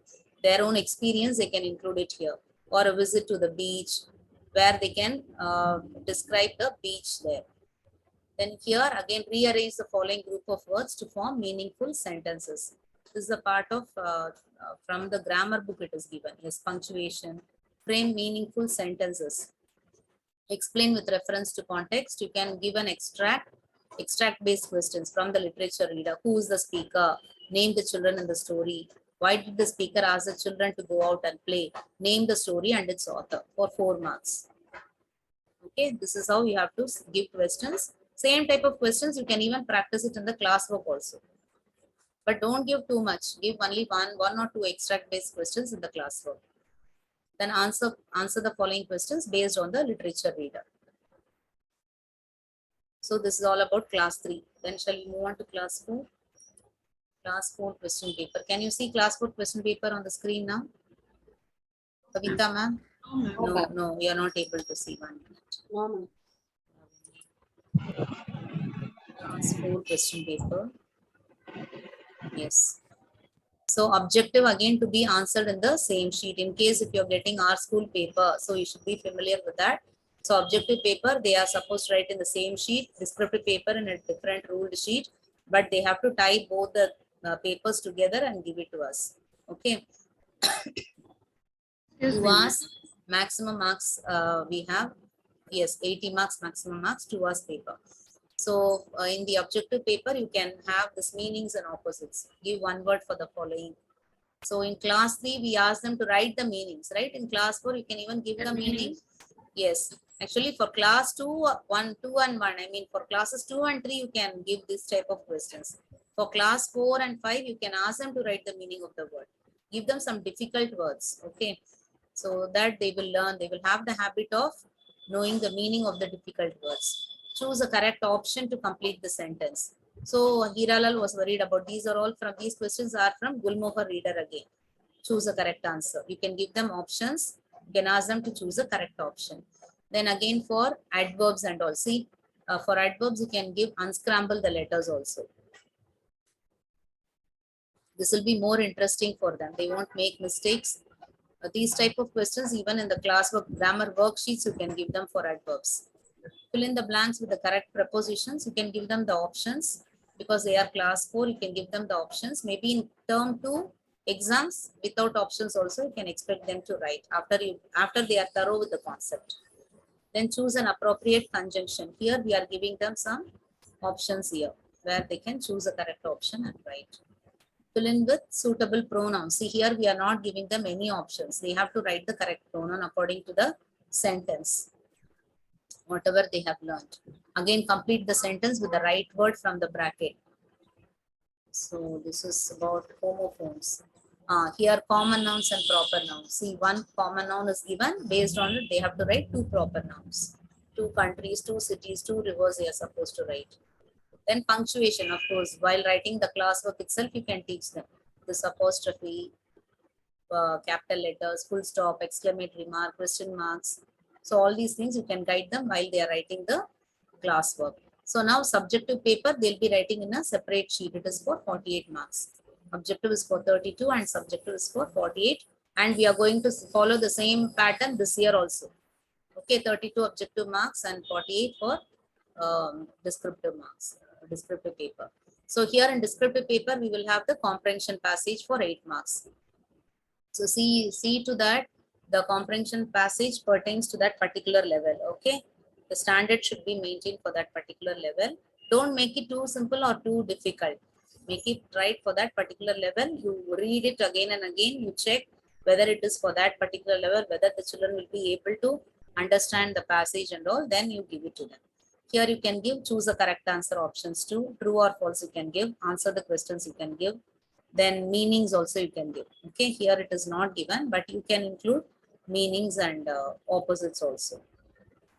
Speaker 1: Their own experience, they can include it here. Or a visit to the beach where they can describe the beach there. Then here again, rearrange the following group of words to form meaningful sentences. This is a part of, from the grammar book it is given. Yes, punctuation, frame meaningful sentences. Explain with reference to context. You can give an extract based questions from the literature reader. Who is the speaker? Name the children in the story. Why did the speaker ask the children to go out and play? Name the story and its author for 4 marks. Okay, this is how you have to give questions. Same type of questions, you can even practice it in the classwork also. But don't give too much. Give only one or two extract based questions in the classwork. Then answer the following questions based on the literature reader. So this is all about class 3. Then shall we move on to class 4? Class 4 question paper. Can you see class 4 question paper on the screen now? Kavita ma'am? No, we are not able to see. 1 minute.
Speaker 3: No.
Speaker 1: Class 4 question paper. Yes. So objective again to be answered in the same sheet. In case if you're getting our school paper, so you should be familiar with that. So objective paper, they are supposed to write in the same sheet, descriptive paper in a different ruled sheet, but they have to tie both the papers together and give it to us. Okay. To us, maximum marks we have, yes, 80 marks, maximum marks, 2 hours paper. So in the objective paper, you can have this meanings and opposites. Give one word for the following. So in class 3, we ask them to write the meanings, right? In class 4, you can even give the meaning. Yes. Actually, for class 2, 1, 2 and 1, I mean for classes 2 and 3, you can give this type of questions. For class 4 and 5, you can ask them to write the meaning of the word. Give them some difficult words, okay? So that they will learn, they will have the habit of knowing the meaning of the difficult words. Choose a correct option to complete the sentence. So Hiralal was worried about these questions are from Gulmohar reader again. Choose a correct answer. You can give them options. You can ask them to choose a correct option. Then again for adverbs and all. See, for adverbs, you can give unscramble the letters also. This will be more interesting for them. They won't make mistakes. These type of questions, even in the classwork grammar worksheets, you can give them for adverbs. Fill in the blanks with the correct prepositions. You can give them the options because they are class 4. You can give them the options. Maybe in term 2 exams without options also, you can expect them to write after they are thorough with the concept. Then choose an appropriate conjunction. Here we are giving them some options here where they can choose a correct option and write. Fill in with suitable pronouns. See, here we are not giving them any options. They have to write the correct pronoun according to the sentence, whatever they have learned. Again, complete the sentence with the right word from the bracket. So this is about homophones. Here common nouns and proper nouns. See, one common noun is given. Based on it, they have to write 2 proper nouns. 2 countries, 2 cities, 2 rivers they are supposed to write. Then punctuation, of course, while writing the classwork itself, you can teach them this apostrophe, capital letters, full stop, exclamatory mark, question marks. So all these things you can guide them while they are writing the classwork. So now subjective paper, they'll be writing in a separate sheet. It is for 48 marks. Objective is for 32 and subjective is for 48. And we are going to follow the same pattern this year also. Okay, 32 objective marks and 48 for descriptive marks, descriptive paper. So here in descriptive paper, we will have the comprehension passage for 8 marks. So see to that the comprehension passage pertains to that particular level. Okay, the standard should be maintained for that particular level. Don't make it too simple or too difficult. Make it right for that particular level. You read it again and again. You check whether it is for that particular level, whether the children will be able to understand the passage and all. Then you give it to them. Here you can give, choose a correct answer options too. True or false you can give. Answer the questions you can give. Then meanings also you can give. Okay, here it is not given, but you can include meanings and opposites also.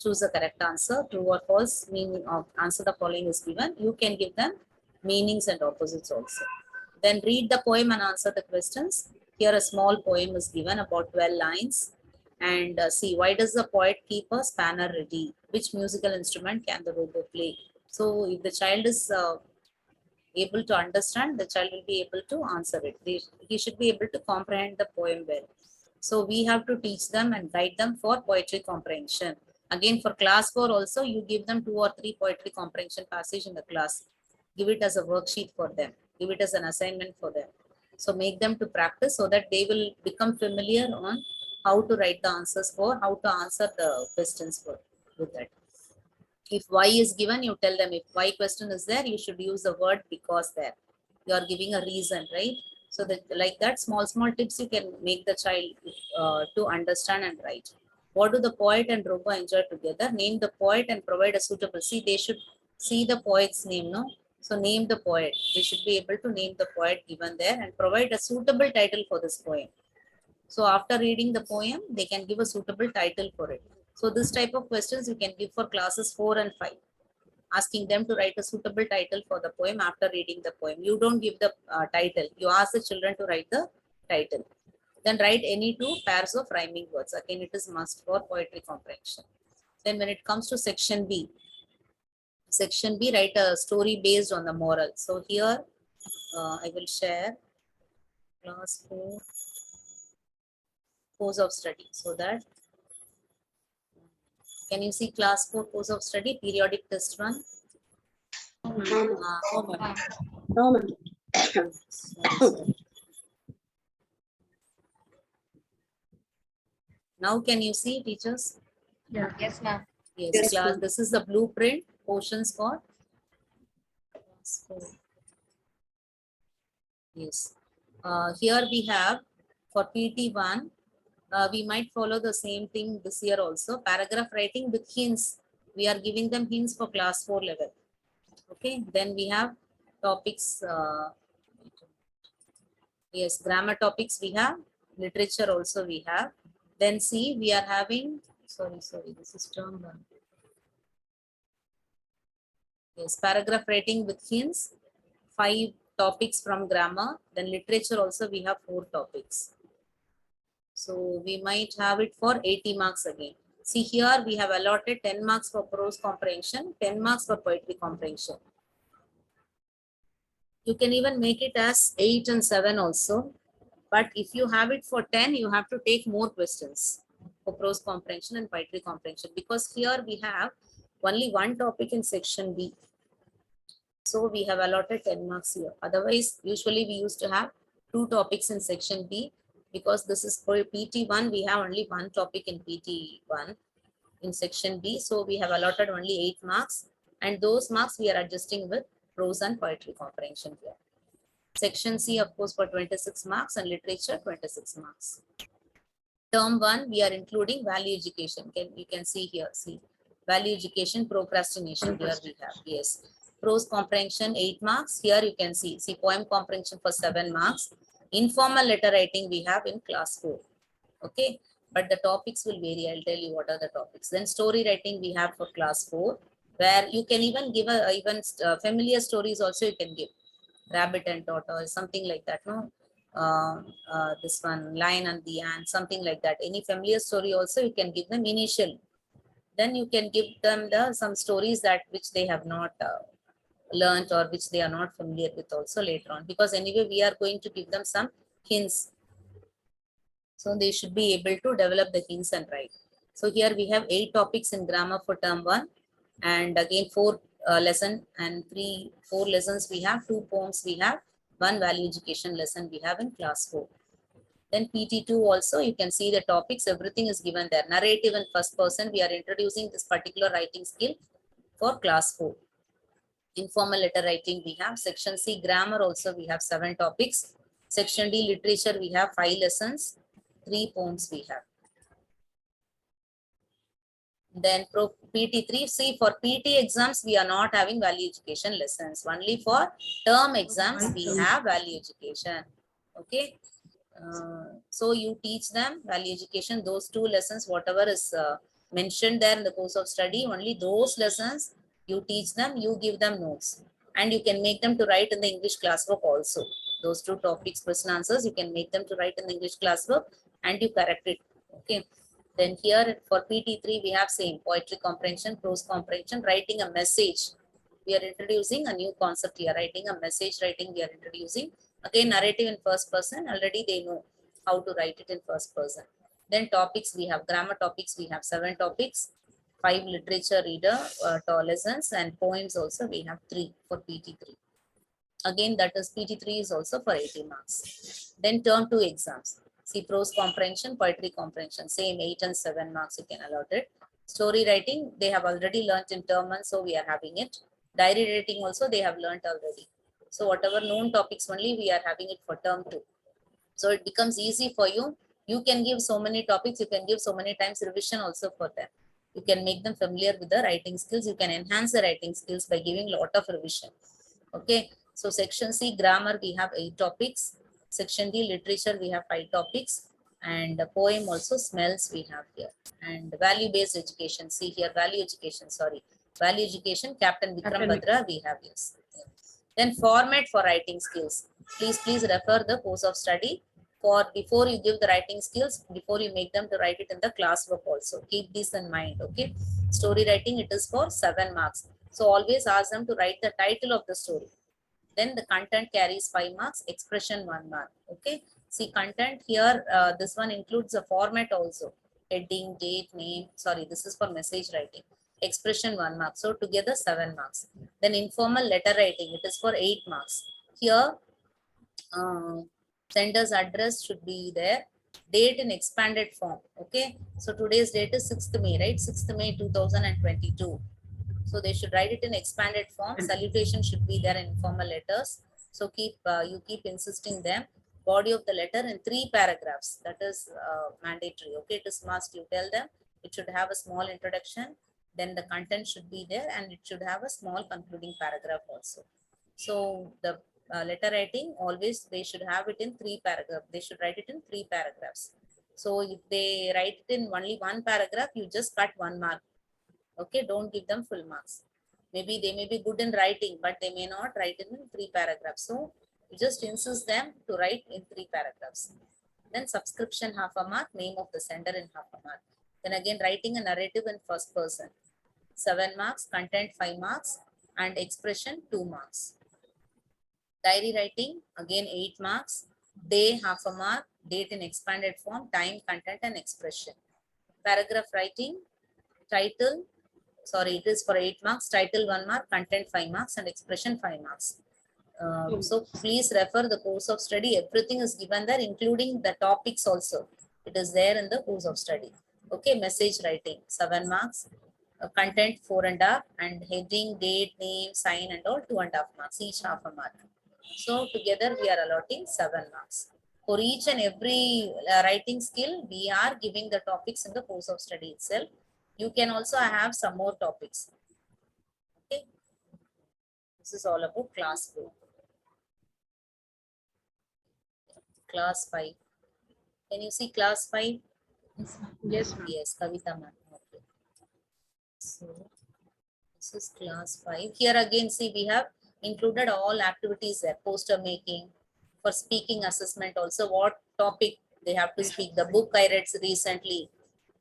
Speaker 1: Choose the correct answer, true or false, meaning of answer the following is given. You can give them meanings and opposites also. Then read the poem and answer the questions. Here a small poem is given about 12 lines. And see, why does the poet keep a spanner ready? Which musical instrument can the robot play? So if the child is able to understand, the child will be able to answer it. He should be able to comprehend the poem well. So we have to teach them and guide them for poetry comprehension. Again, for class 4 also, you give them 2 or 3 poetry comprehension passage in the class. Give it as a worksheet for them. Give it as an assignment for them. So make them to practice so that they will become familiar on how to write the answers for, how to answer the questions for with that. If why is given, you tell them if why question is there, you should use the word because there. You are giving a reason, right? So that like that, small tips you can make the child to understand and write. What do the poet and robot enjoy together? Name the poet and provide a suitable. See, they should see the poet's name, no? So name the poet. They should be able to name the poet given there and provide a suitable title for this poem. So after reading the poem, they can give a suitable title for it. So this type of questions you can give for classes 4 and 5, asking them to write a suitable title for the poem after reading the poem. You don't give the title. You ask the children to write the title. Then write any 2 pairs of rhyming words. Again, it is must for poetry comprehension. Then when it comes to section B, write a story based on the moral. So here I will share class 4 course of study so that can you see class 4 course of study, periodic test 1?
Speaker 3: No, ma'am.
Speaker 1: Sorry. Now can you see, teachers?
Speaker 4: Yeah. Yes, ma'am.
Speaker 1: Yes,
Speaker 3: Yes,
Speaker 1: class.
Speaker 3: ma'am.
Speaker 1: This is the blueprint portions for class 4. Yes. Here we have for PT1, we might follow the same thing this year also. Paragraph writing with hints. We are giving them hints for class 4 level. Okay. Then we have topics. Yes, grammar topics we have. Literature also we have. Then see, we are having. Sorry. This is term 1. Yes, paragraph writing with hints. 5 topics from grammar. Then literature also we have 4 topics. So we might have it for 80 marks again. See here we have allotted 10 marks for prose comprehension, 10 marks for poetry comprehension. You can even make it as 8 and 7 also. But if you have it for 10, you have to take more questions for prose comprehension and poetry comprehension, because here we have only 1 topic in section B. So we have allotted 10 marks here. Otherwise, usually we used to have 2 topics in section B, because this is for PT1, we have only 1 topic in PT1 in section B. So we have allotted only 8 marks, and those marks we are adjusting with prose and poetry comprehension here. Section C, of course, for 26 marks and literature 26 marks. Term 1, we are including value education. You can see here, see value education, procrastination here we have, yes. Prose comprehension 8 marks. Here you can see poem comprehension for 7 marks. Informal letter writing we have in class 4. Okay, but the topics will vary. I'll tell you what are the topics. Then story writing we have for class 4, where you can even give familiar stories also you can give. Rabbit and tortoise, something like that. No, this one, Lion and the Ant, something like that. Any familiar story also you can give them initial. Then you can give them some stories that which they have not learned or which they are not familiar with also later on. Because anyway, we are going to give them some hints. So they should be able to develop the hints and write. So here we have 8 topics in grammar for term 1. And again, 4 lesson and 4 lessons we have, 2 poems we have, 1 value education lesson we have in class 4. Then PT2 also, you can see the topics, everything is given there. Narrative in first person, we are introducing this particular writing skill for class 4. Informal letter writing we have. Section C, grammar also we have 7 topics. Section D, literature we have 5 lessons, 3 poems we have. Then PT3, see for PT exams, we are not having value education lessons. Only for term exams, we have value education. Okay. So you teach them value education, those 2 lessons, whatever is mentioned there in the course of study, only those lessons you teach them, you give them notes. And you can make them to write in the English classwork also. Those 2 topics, question answers, you can make them to write in the English classwork and you correct it. Okay. Then here for PT3, we have same poetry comprehension, prose comprehension, writing a message. We are introducing a new concept here, writing a message writing we are introducing. Again, narrative in first person, already they know how to write it in first person. Then topics we have, grammar topics we have 7 topics, 5 literature reader lessons, and poems also we have 3 for PT3. Again, that is PT3 is also for 80 marks. Then term 2 exams. See, prose comprehension, poetry comprehension, same 8 and 7 marks you can allot it. Story writing, they have already learnt in term 1, so we are having it. Diary writing also they have learnt already. So whatever known topics only, we are having it for term 2. So it becomes easy for you. You can give so many topics, you can give so many times revision also for them. You can make them familiar with the writing skills. You can enhance the writing skills by giving lot of revision. Okay. So section C, grammar, we have 8 topics. Section D, literature, we have 5 topics. And the poem also, smells, we have here. And value-based education, see here, value education, sorry. Value education, Captain Vikram Bhadra, we have this. Then format for writing skills. Please refer the course of study for before you give the writing skills, before you make them to write it in the classwork also. Keep this in mind, okay? Story writing, it is for 7 marks. So always ask them to write the title of the story. Then the content carries 5 marks, expression 1 mark. Okay. See content here, this one includes a format also. Heading, date, name. Sorry, this is for message writing. Expression 1 mark. So together 7 marks. Then informal letter writing, it is for 8 marks. Here, sender's address should be there. Date in expanded form. Okay. So today's date is 6th May, right? 6th May 2022. So they should write it in expanded form. Salutation should be there in informal letters. So you keep insisting them. Body of the letter in 3 paragraphs. That is mandatory. Okay, it is must. You tell them it should have a small introduction. Then the content should be there, and it should have a small concluding paragraph also. So the letter writing, always they should have it in 3 paragraphs. They should write it in 3 paragraphs. So if they write it in only 1 paragraph, you just cut 1 mark. Okay, don't give them full marks. Maybe they may be good in writing, but they may not write it in 3 paragraphs. So you just insist them to write in 3 paragraphs. Then subscription, half a mark, name of the sender in half a mark. Then again, writing a narrative in first person, 7 marks, content 5 marks, and expression 2 marks. Diary writing, again 8 marks, day half a mark, date in expanded form, time, content, and expression. Paragraph writing, title, sorry, it is for 8 marks, title 1 mark, content 5 marks, and expression 5 marks. So please refer the course of study. Everything is given there, including the topics also. It is there in the course of study. Okay, message writing, 7 marks, content 4.5, and heading, date, name, sign, and all 2.5 marks, each half a mark. So together we are allotting 7 marks. For each and every writing skill, we are giving the topics in the course of study itself. You can also have some more topics. Okay. This is all about class 4. Class 5. Can you see class 5?
Speaker 3: Yes, ma'am.
Speaker 1: Yes, Kavita ma'am. Okay. So this is class 5. Here again, see, we have included all activities there. Poster making, For speaking assessment also, what topic they have to speak, the book I read recently.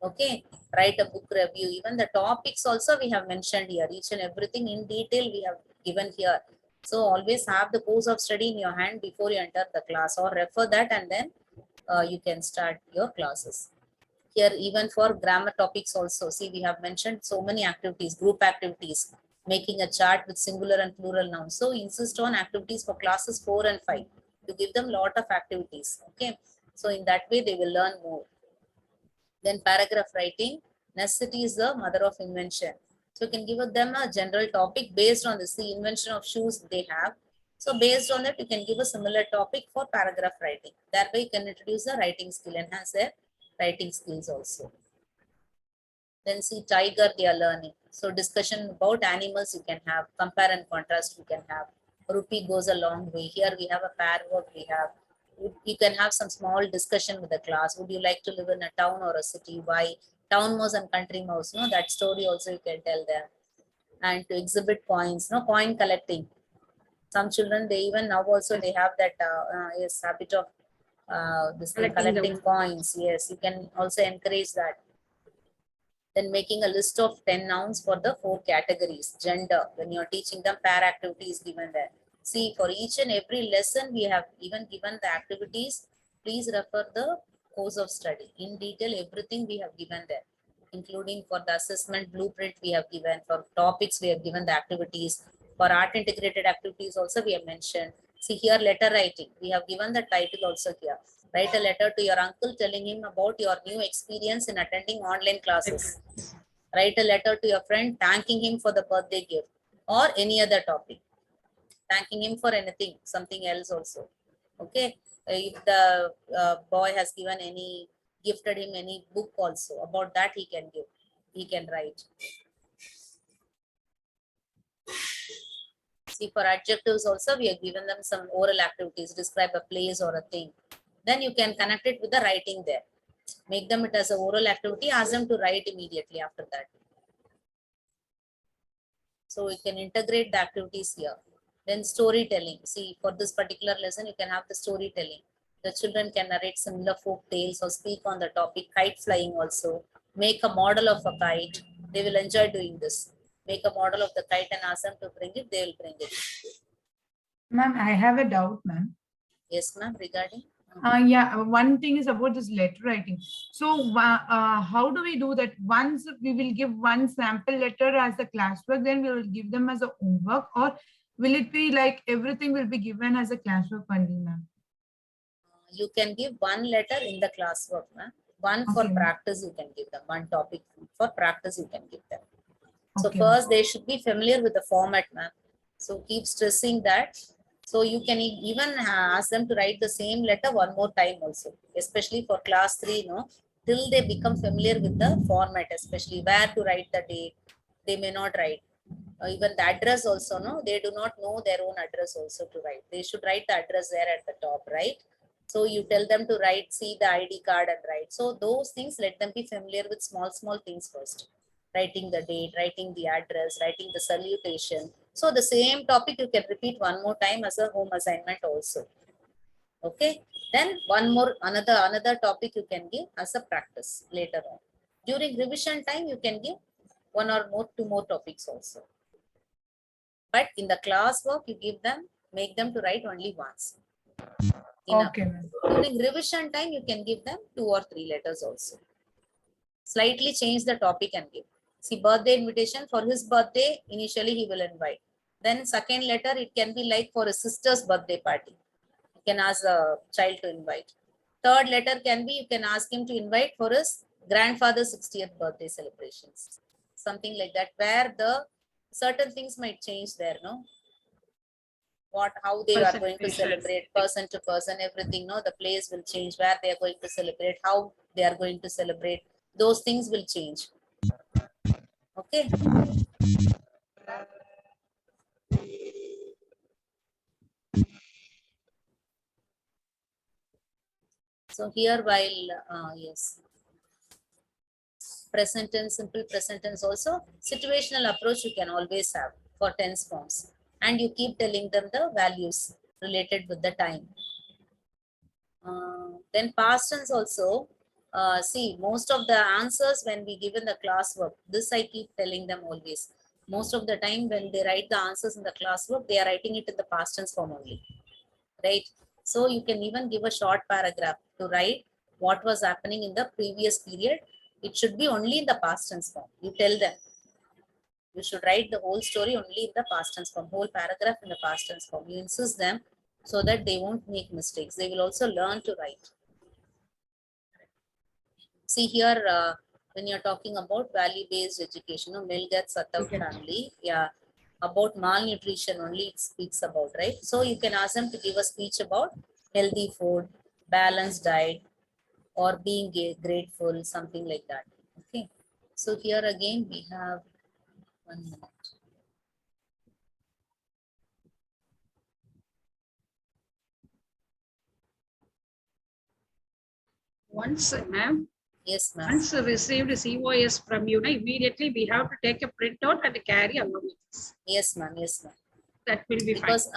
Speaker 1: Okay, write a book review. Even the topics also we have mentioned here. Each and everything in detail we have given here. So always have the course of study in your hand before you enter the class, or refer that, and then you can start your classes. Here even for grammar topics also, see, we have mentioned so many activities, group activities, making a chart with singular and plural nouns. So insist on activities for classes 4 and 5. You give them lot of activities. Okay, so in that way they will learn more. Then paragraph writing, necessity is the mother of invention. So you can give them a general topic based on this, the invention of shoes they have. So based on that, you can give a similar topic for paragraph writing. That way you can introduce the writing skill, enhance their writing skills also. Then see, tiger they are learning. So discussion about animals you can have, compare and contrast you can have. Rupee goes a long way. Here we have a pair work we have. You can have some small discussion with the class. Would you like to live in a town or a city? Why? Town mouse and country mouse, no, that story also you can tell them. And to exhibit coins, no, coin collecting. Some children, they even now also they have that yes, habit of this thing, collecting coins. Yes, you can also encourage that. Then making a list of 10 nouns for the 4 categories. Gender, when you're teaching them, pair activity is given there. See, for each and every lesson, we have even given the activities. Please refer the course of study. In detail, everything we have given there, including for the assessment blueprint we have given, for topics we have given the activities, for art integrated activities also we have mentioned. See here, letter writing, we have given the title also here. Write a letter to your uncle telling him about your new experience in attending online classes. Write a letter to your friend thanking him for the birthday gift, or any other topic. Thanking him for anything, something else also. Okay. If the boy has given any, gifted him any book also, about that he can give, he can write. See, for adjectives also, we have given them some oral activities, describe a place or a thing. Then you can connect it with the writing there. Make them it as an oral activity, ask them to write immediately after that. So we can integrate the activities here. Then storytelling. See, for this particular lesson, you can have the storytelling. The children can narrate similar folk tales or speak on the topic. Kite flying also. Make a model of a kite. They will enjoy doing this. Make a model of the kite and ask them to bring it, they will bring it.
Speaker 4: Ma'am, I have a doubt, ma'am.
Speaker 1: Yes, ma'am, regarding?
Speaker 4: One thing is about this letter writing. So how do we do that? Once we will give one sample letter as a classwork, then we will give them as a homework, or will it be like everything will be given as a classwork only, ma'am?
Speaker 1: You can give one letter in the classwork, ma'am. One for
Speaker 4: Okay.
Speaker 1: practice you can give them. One topic for practice you can give them. So
Speaker 4: Okay.
Speaker 1: first they should be familiar with the format, ma'am. So keep stressing that. So you can even ask them to write the same letter one more time also, especially for class 3, no, till they become familiar with the format, especially where to write the date. They may not write. Even the address also, no, they do not know their own address also to write. They should write the address there at the top, right? So you tell them to write, see the ID card and write. So those things, let them be familiar with small things first. Writing the date, writing the address, writing the salutation. So the same topic you can repeat one more time as a home assignment also. Okay. Then one more, another topic you can give as a practice later on. During revision time, you can give one or more, 2 more topics also. But in the classwork, you give them, make them to write only once. Enough.
Speaker 4: Okay, ma'am.
Speaker 1: During revision time, you can give them 2 or 3 letters also. Slightly change the topic and give. See, birthday invitation, for his birthday, initially he will invite. Then second letter, it can be like for his sister's birthday party. You can ask the child to invite. Third letter can be, you can ask him to invite for his grandfather's 60th birthday celebrations. Something like that, where the certain things might change there, no? How they are going to celebrate, person to person, everything, no, the place will change, where they are going to celebrate, how they are going to celebrate, those things will change. Okay. So here, while yes, present tense, simple present tense also, situational approach you can always have for tense forms, and you keep telling them the values related with the time. Then past tense also, see, most of the answers when we given the classwork, this I keep telling them always. Most of the time when they write the answers in the classwork, they are writing it in the past tense form only, right? So you can even give a short paragraph to write what was happening in the previous period. It should be only in the past tense form. You tell them. You should write the whole story only in the past tense form, whole paragraph in the past tense form. You insist them so that they won't make mistakes. They will also learn to write. See here, when you're talking about value-based education, Milgat Satav family, yeah, about malnutrition only it speaks about, right? So you can ask them to give a speech about healthy food, balanced diet, or being grateful, something like that. Okay. So here again we have 1 minute.
Speaker 5: Once, ma'am,
Speaker 1: Yes, ma'am.
Speaker 5: once received COS from you, immediately we have to take a printout and carry along with us.
Speaker 1: Yes, ma'am. Yes, ma'am.
Speaker 5: That will be fine.
Speaker 1: Because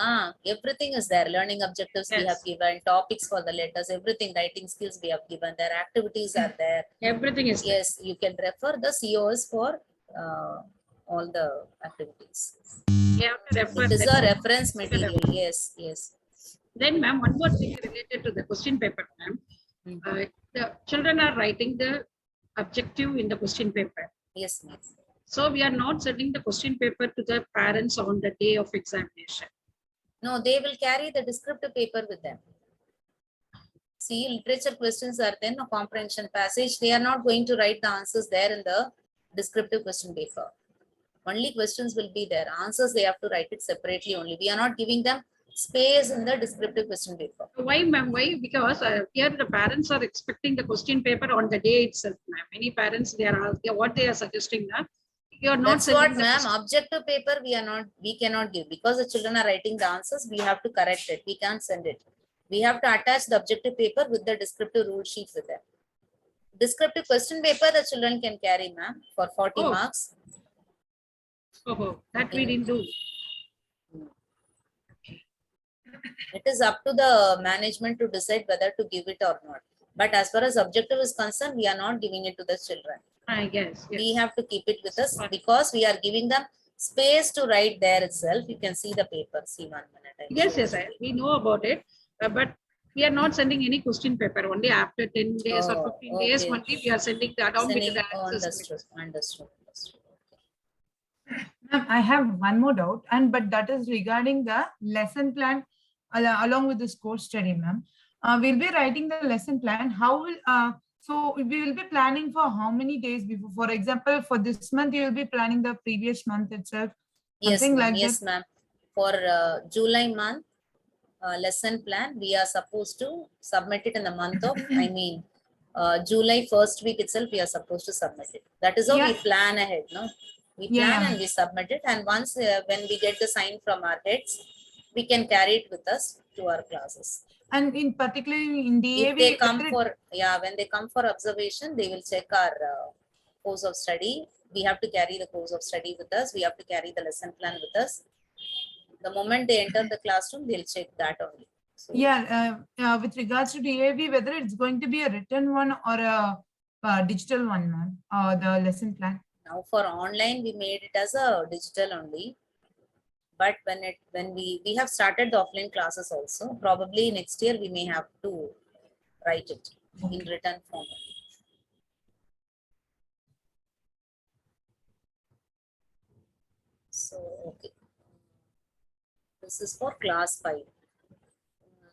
Speaker 1: everything is there. Learning objectives we have
Speaker 5: Yes.
Speaker 1: given, topics for the letters, everything, writing skills we have given, their activities are there.
Speaker 5: Everything is there.
Speaker 1: Yes, you can refer the COs for all the activities.
Speaker 5: You have to refer
Speaker 1: It is
Speaker 5: that.
Speaker 1: a reference material. Yes, yes.
Speaker 5: Then, ma'am, one more thing related to the question paper, ma'am.
Speaker 1: Mhm.
Speaker 5: The children are writing the objective in the question paper.
Speaker 1: Yes, ma'am.
Speaker 5: So we are not sending the question paper to the parents on the day of examination.
Speaker 1: No, they will carry the descriptive paper with them. See, literature questions are then a comprehension passage. They are not going to write the answers there in the descriptive question paper. Only questions will be there. Answers they have to write it separately only. We are not giving them space in the descriptive question paper.
Speaker 5: Why, ma'am? Why? Because here the parents are expecting the question paper on the day itself, ma'am. Many parents, they are what they are suggesting that you are not
Speaker 1: That's what,
Speaker 5: sending the
Speaker 1: ma'am.
Speaker 5: question.
Speaker 1: Objective paper we cannot give because the children are writing the answers. We have to correct it. We can't send it. We have to attach the objective paper with the descriptive rule sheet with them. Descriptive question paper the children can carry, ma'am, for 40
Speaker 5: Oh.
Speaker 1: marks.
Speaker 5: Oh, that we didn't do.
Speaker 1: It is up to the management to decide whether to give it or not. But as far as objective is concerned, we are not giving it to the children.
Speaker 5: I guess. Yes.
Speaker 1: We have to keep it with us because we are giving them space to write there itself. You can see the paper. See 1 minute.
Speaker 5: Yes, yes, we know about it, but we are not sending any question paper. Only after 10 days or 15 days,
Speaker 1: okay.
Speaker 5: only we are sending that down with
Speaker 1: Sending,
Speaker 5: the answers.
Speaker 1: understood.
Speaker 4: Ma'am, I have one more doubt, but that is regarding the lesson plan along with this course study, ma'am. We'll be writing the lesson plan. How will so we will be planning for how many days before? For example, for this month, you will be planning the previous month itself.
Speaker 1: Yes,
Speaker 4: Something
Speaker 1: ma'am.
Speaker 4: like
Speaker 1: Yes,
Speaker 4: that.
Speaker 1: ma'am. For July month lesson plan, we are supposed to submit it in the month of, I mean, July first week itself. We are supposed to submit it. That is how we plan ahead, no? We plan and we submit it, and once when we get the sign from our heads, we can carry it with us to our classes.
Speaker 4: And in particular in DAV,
Speaker 1: if they come for when they come for observation, they will check our course of study. We have to carry the course of study with us. We have to carry the lesson plan with us. The moment they enter the classroom, they'll check that only. So,
Speaker 4: with regards to DAV, whether it's going to be a written one or a digital one, ma'am, the lesson plan.
Speaker 1: Now for online, we made it as a digital only. But when we have started the offline classes also, probably next year we may have to write it in written form. So, okay. This is for class 5.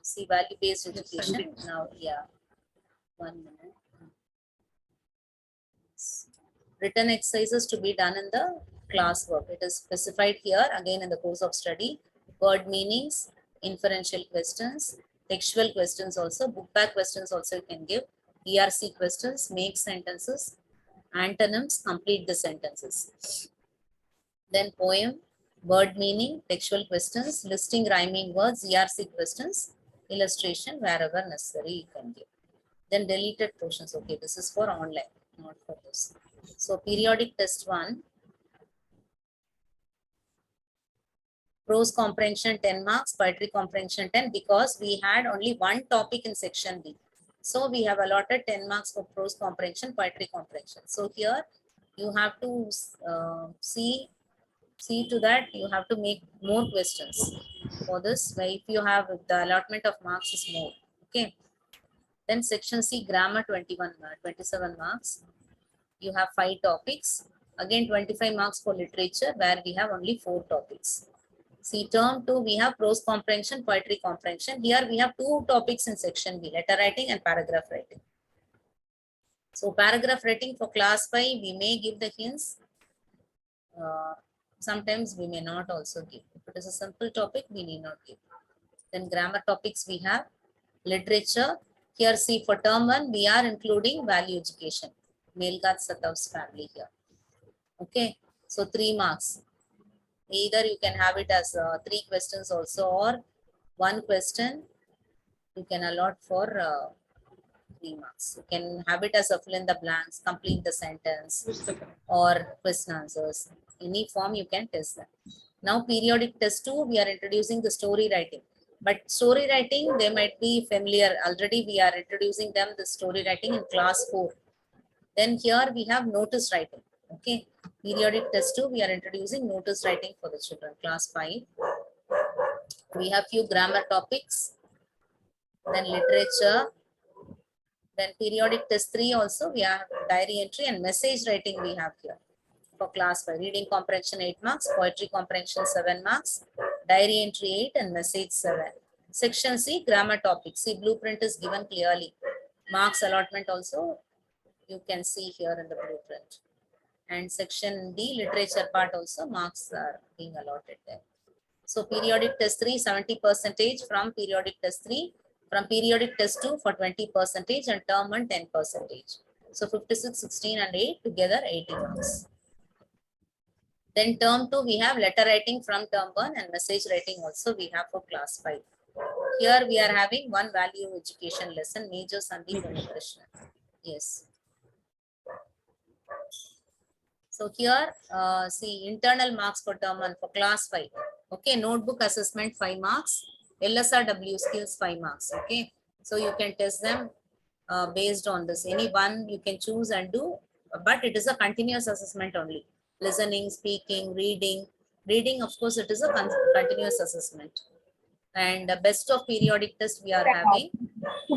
Speaker 1: See, value-based education. Now, 1 minute. Written exercises to be done in the classwork. It is specified here again in the course of study. Word meanings, inferential questions, textual questions also, book back questions also you can give. ERC questions, make sentences, antonyms, complete the sentences. Then poem, word meaning, textual questions, listing rhyming words, ERC questions, illustration wherever necessary you can give. Then deleted portions. Okay, this is for online, not for this. So periodic test 1. Prose comprehension 10 marks, poetry comprehension 10, because we had only one topic in section B. So we have allotted 10 marks for prose comprehension, poetry comprehension. So here you have to see to that you have to make more questions for this. Where if you have the allotment of marks is more. Okay. Then section C, grammar 27 marks. You have 5 topics. Again 25 marks for literature, where we have only 4 topics. See, term 2, we have prose comprehension, poetry comprehension. Here we have 2 topics in section B, letter writing and paragraph writing. So paragraph writing for class 5, we may give the hints. Sometimes we may not also give. If it is a simple topic, we need not give. Then grammar topics we have literature. Here see, for term 1, we are including value education. Melgat Satav's family here. Okay, so 3 marks. Either you can have it as 3 questions also, or 1 question you can allot for 3 marks. You can have it as a fill in the blanks, complete the sentence, or question answers. Any form you can test them. Now periodic test 2, we are introducing the story writing. But story writing, they might be familiar. Already we are introducing them the story writing in class 4. Then here we have notice writing. Okay. Periodic test 2, we are introducing notice writing for the children, class 5. We have few grammar topics, then literature, then periodic test 3 also, we have diary entry and message writing we have here for class 5. Reading comprehension 8 marks, poetry comprehension 7 marks, diary entry 8 and message 7. Section C, grammar topics. See, blueprint is given clearly. Marks allotment also you can see here in the blueprint. And section D, literature part also, marks are being allotted there. So periodic test 3, 70% from periodic test 3, from periodic test 2 for 20% and term 1 10%. So 56, 16 and 8 together 80 marks. Then term 2, we have letter writing from term 1 and message writing also we have for class 5. Here we are having one value education lesson, Major Sandeep Krishna. Yes. So here, see, internal marks for term 1 for class 5. Okay, notebook assessment 5 marks, LSRW skills 5 marks. Okay, so you can test them based on this. Any one you can choose and do, but it is a continuous assessment only. Listening, speaking, reading. Reading, of course, it is a continuous assessment. And the best of periodic test we are having.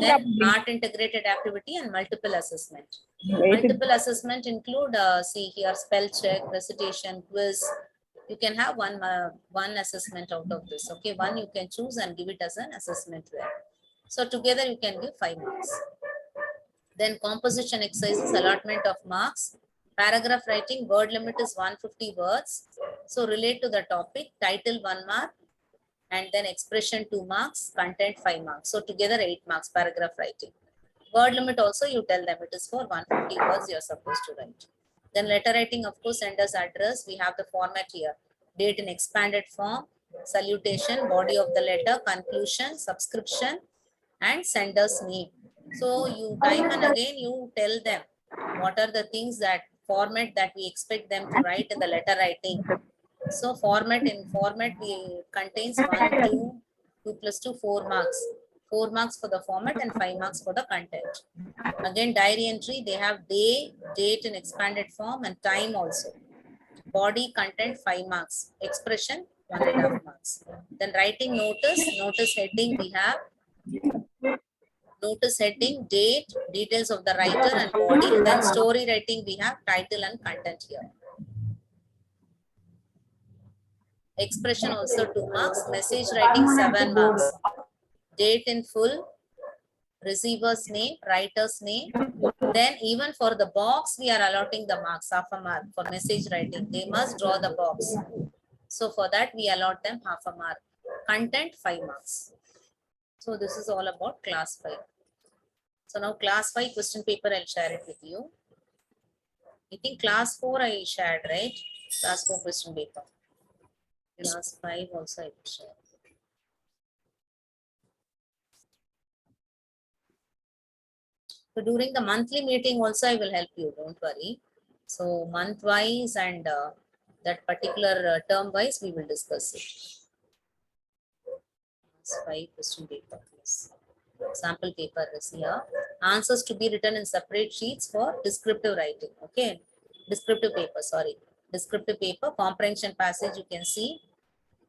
Speaker 1: Then art integrated activity and multiple assessment. Multiple assessment include, see here, spell check, recitation, quiz. You can have one assessment out of this. Okay, one you can choose and give it as an assessment there. So together you can give 5 marks. Then composition exercises, allotment of marks. Paragraph writing, word limit is 150 words. So relate to the topic, title 1 mark. And then expression 2 marks, content 5 marks. So together 8 marks, paragraph writing. Word limit also you tell them it is for 150 words you are supposed to write. Then letter writing, of course, sender's address. We have the format here. Date in expanded form, salutation, body of the letter, conclusion, subscription, and sender's name. So you time and again you tell them what are the things that format that we expect them to write in the letter writing. So format we contains 1, 2, 2 plus 2, 4 marks. 4 marks for the format and 5 marks for the content. Again, diary entry, they have day, date in expanded form and time also. Body, content, 5 marks. Expression, 1.5 marks. Then writing notice heading we have. Notice heading, date, details of the writer and body. Then story writing we have title and content here. Expression also 2 marks. Message writing 7 marks. Date in full, receiver's name, writer's name. Then even for the box, we are allotting the marks, half a mark for message writing. They must draw the box. So for that, we allot them half a mark. Content, 5 marks. So this is all about class 5. So now class 5 question paper, I'll share it with you. I think class 4 I shared, right? Class 4 question paper. Class 5 also I will share. So during the monthly meeting also I will help you, don't worry. So month wise and that particular term wise we will discuss it. 5 question paper. Yes. Sample paper is here. Answers to be written in separate sheets for descriptive writing. Okay. Descriptive paper, sorry. Descriptive paper, comprehension passage, you can see.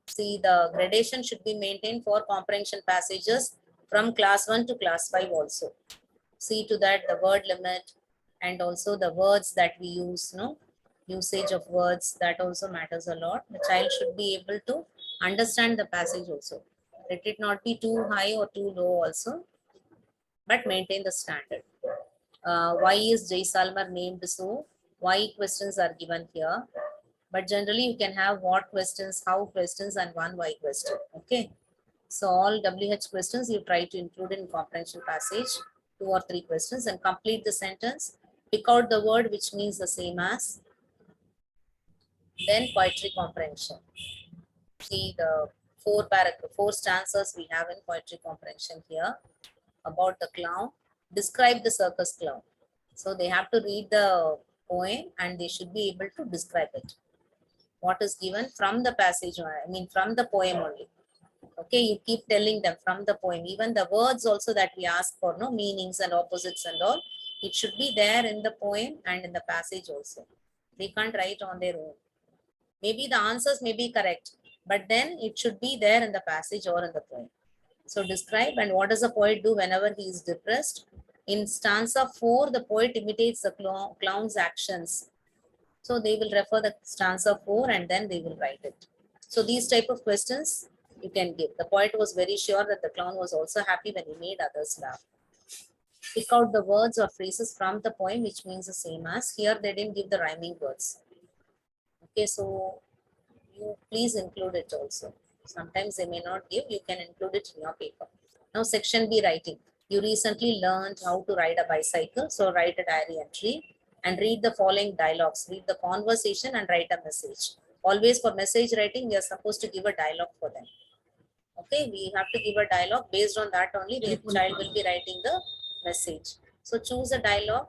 Speaker 1: See, the gradation should be maintained for comprehension passages from class 1 to class 5 also. See to that the word limit and also the words that we use, no? Usage of words, that also matters a lot. The child should be able to understand the passage also. Let it not be too high or too low also, but maintain the standard. Why is Jaisalmer named so? Why questions are given here? But generally you can have what questions, how questions, and one why question. Okay. So all WH questions you try to include in comprehension passage, 2 or 3 questions, and complete the sentence. Pick out the word which means the same as. Then poetry comprehension. See the 4 stanzas we have in poetry comprehension here about the clown. Describe the circus clown. So they have to read the poem and they should be able to describe it. What is given from the passage, I mean from the poem only. Okay, you keep telling them from the poem. Even the words also that we ask for, no, meanings and opposites and all, it should be there in the poem and in the passage also. They can't write on their own. Maybe the answers may be correct, but then it should be there in the passage or in the poem. So describe, and what does a poet do whenever he is depressed? In stanza 4, the poet imitates the clown's actions. So they will refer the stanza 4 and then they will write it. So these type of questions you can give. The poet was very sure that the clown was also happy when he made others laugh. Pick out the words or phrases from the poem which means the same as. Here they didn't give the rhyming words. Okay, so you please include it also. Sometimes they may not give, you can include it in your paper. Now section B, writing. You recently learned how to ride a bicycle, so write a diary entry and read the following dialogues. Read the conversation and write a message. Always for message writing, we are supposed to give a dialogue for them. Okay, we have to give a dialogue. Based on that only, the child will be writing the message. So choose a dialogue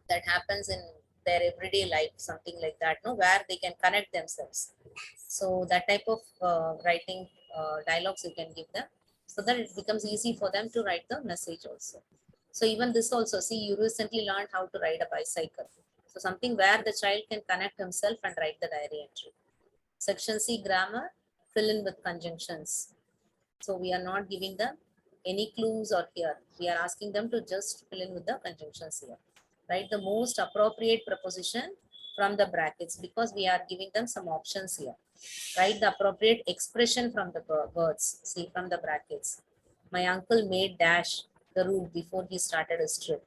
Speaker 1: that happens in their everyday life, something like that, no, where they can connect themselves. So that type of writing dialogues you can give them, so that it becomes easy for them to write the message also. So even this also, see, you recently learned how to ride a bicycle. So something where the child can connect himself and write the diary entry. Section C, grammar, fill in with conjunctions. So we are not giving them any clues or here. We are asking them to just fill in with the conjunctions here. Write the most appropriate preposition from the brackets because we are giving them some options here. Write the appropriate expression from the words, see, from the brackets. My uncle made dash the route before he started his trip.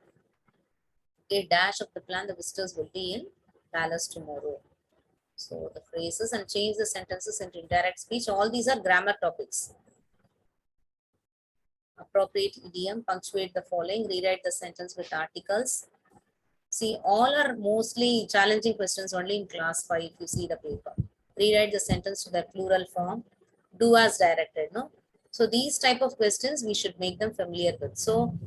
Speaker 1: Okay, dash of the plan, the visitors will be in palace tomorrow. So the phrases and change the sentences into indirect speech. All these are grammar topics. Appropriate idiom, punctuate the following, rewrite the sentence with articles. See, all are mostly challenging questions only in class 5 if you see the paper. Rewrite the sentence to the plural form, do as directed, no? So these type of questions we should make them familiar with. So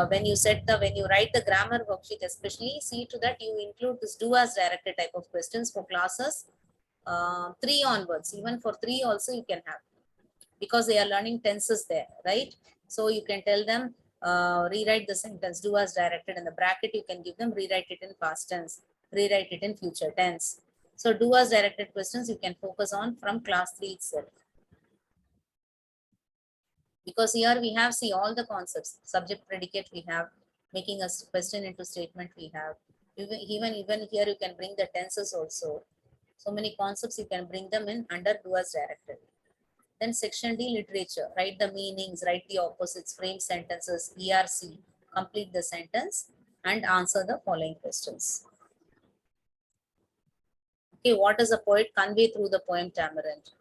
Speaker 1: when you write the grammar worksheet, especially see to that you include this do as directed type of questions for classes 3 onwards. Even for 3 also you can have, because they are learning tenses there, right? So you can tell them rewrite the sentence, do as directed. In the bracket you can give them rewrite it in past tense, rewrite it in future tense. So do as directed questions you can focus on from class 3 itself. Because here we have, see, all the concepts, subject predicate we have, making a question into statement we have. Even here you can bring the tenses also. So many concepts you can bring them in under do as directed. Then section D, literature, write the meanings, write the opposites, frame sentences, ERC, complete the sentence and answer the following questions. Okay, what does a poet convey through the poem Tamarind?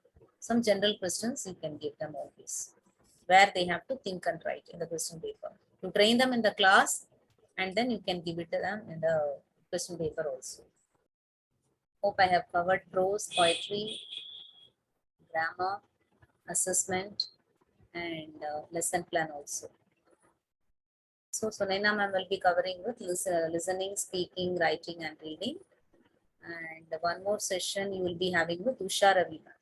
Speaker 1: Some general questions you can give them always, where they have to think and write in the question paper. You train them in the class and then you can give it to them in the question paper also. Hope I have covered prose, poetry, grammar, assessment, and lesson plan also. So Sunaina ma'am will be covering with listening, speaking, writing, and reading. And one more session you will be having with Usha Ravi ma'am.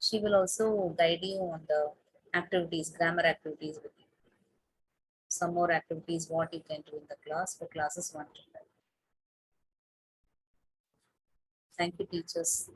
Speaker 1: She will also guide you on the activities, grammar activities with you. Some more activities what you can do in the class for classes 1 to 5. Thank you, teachers.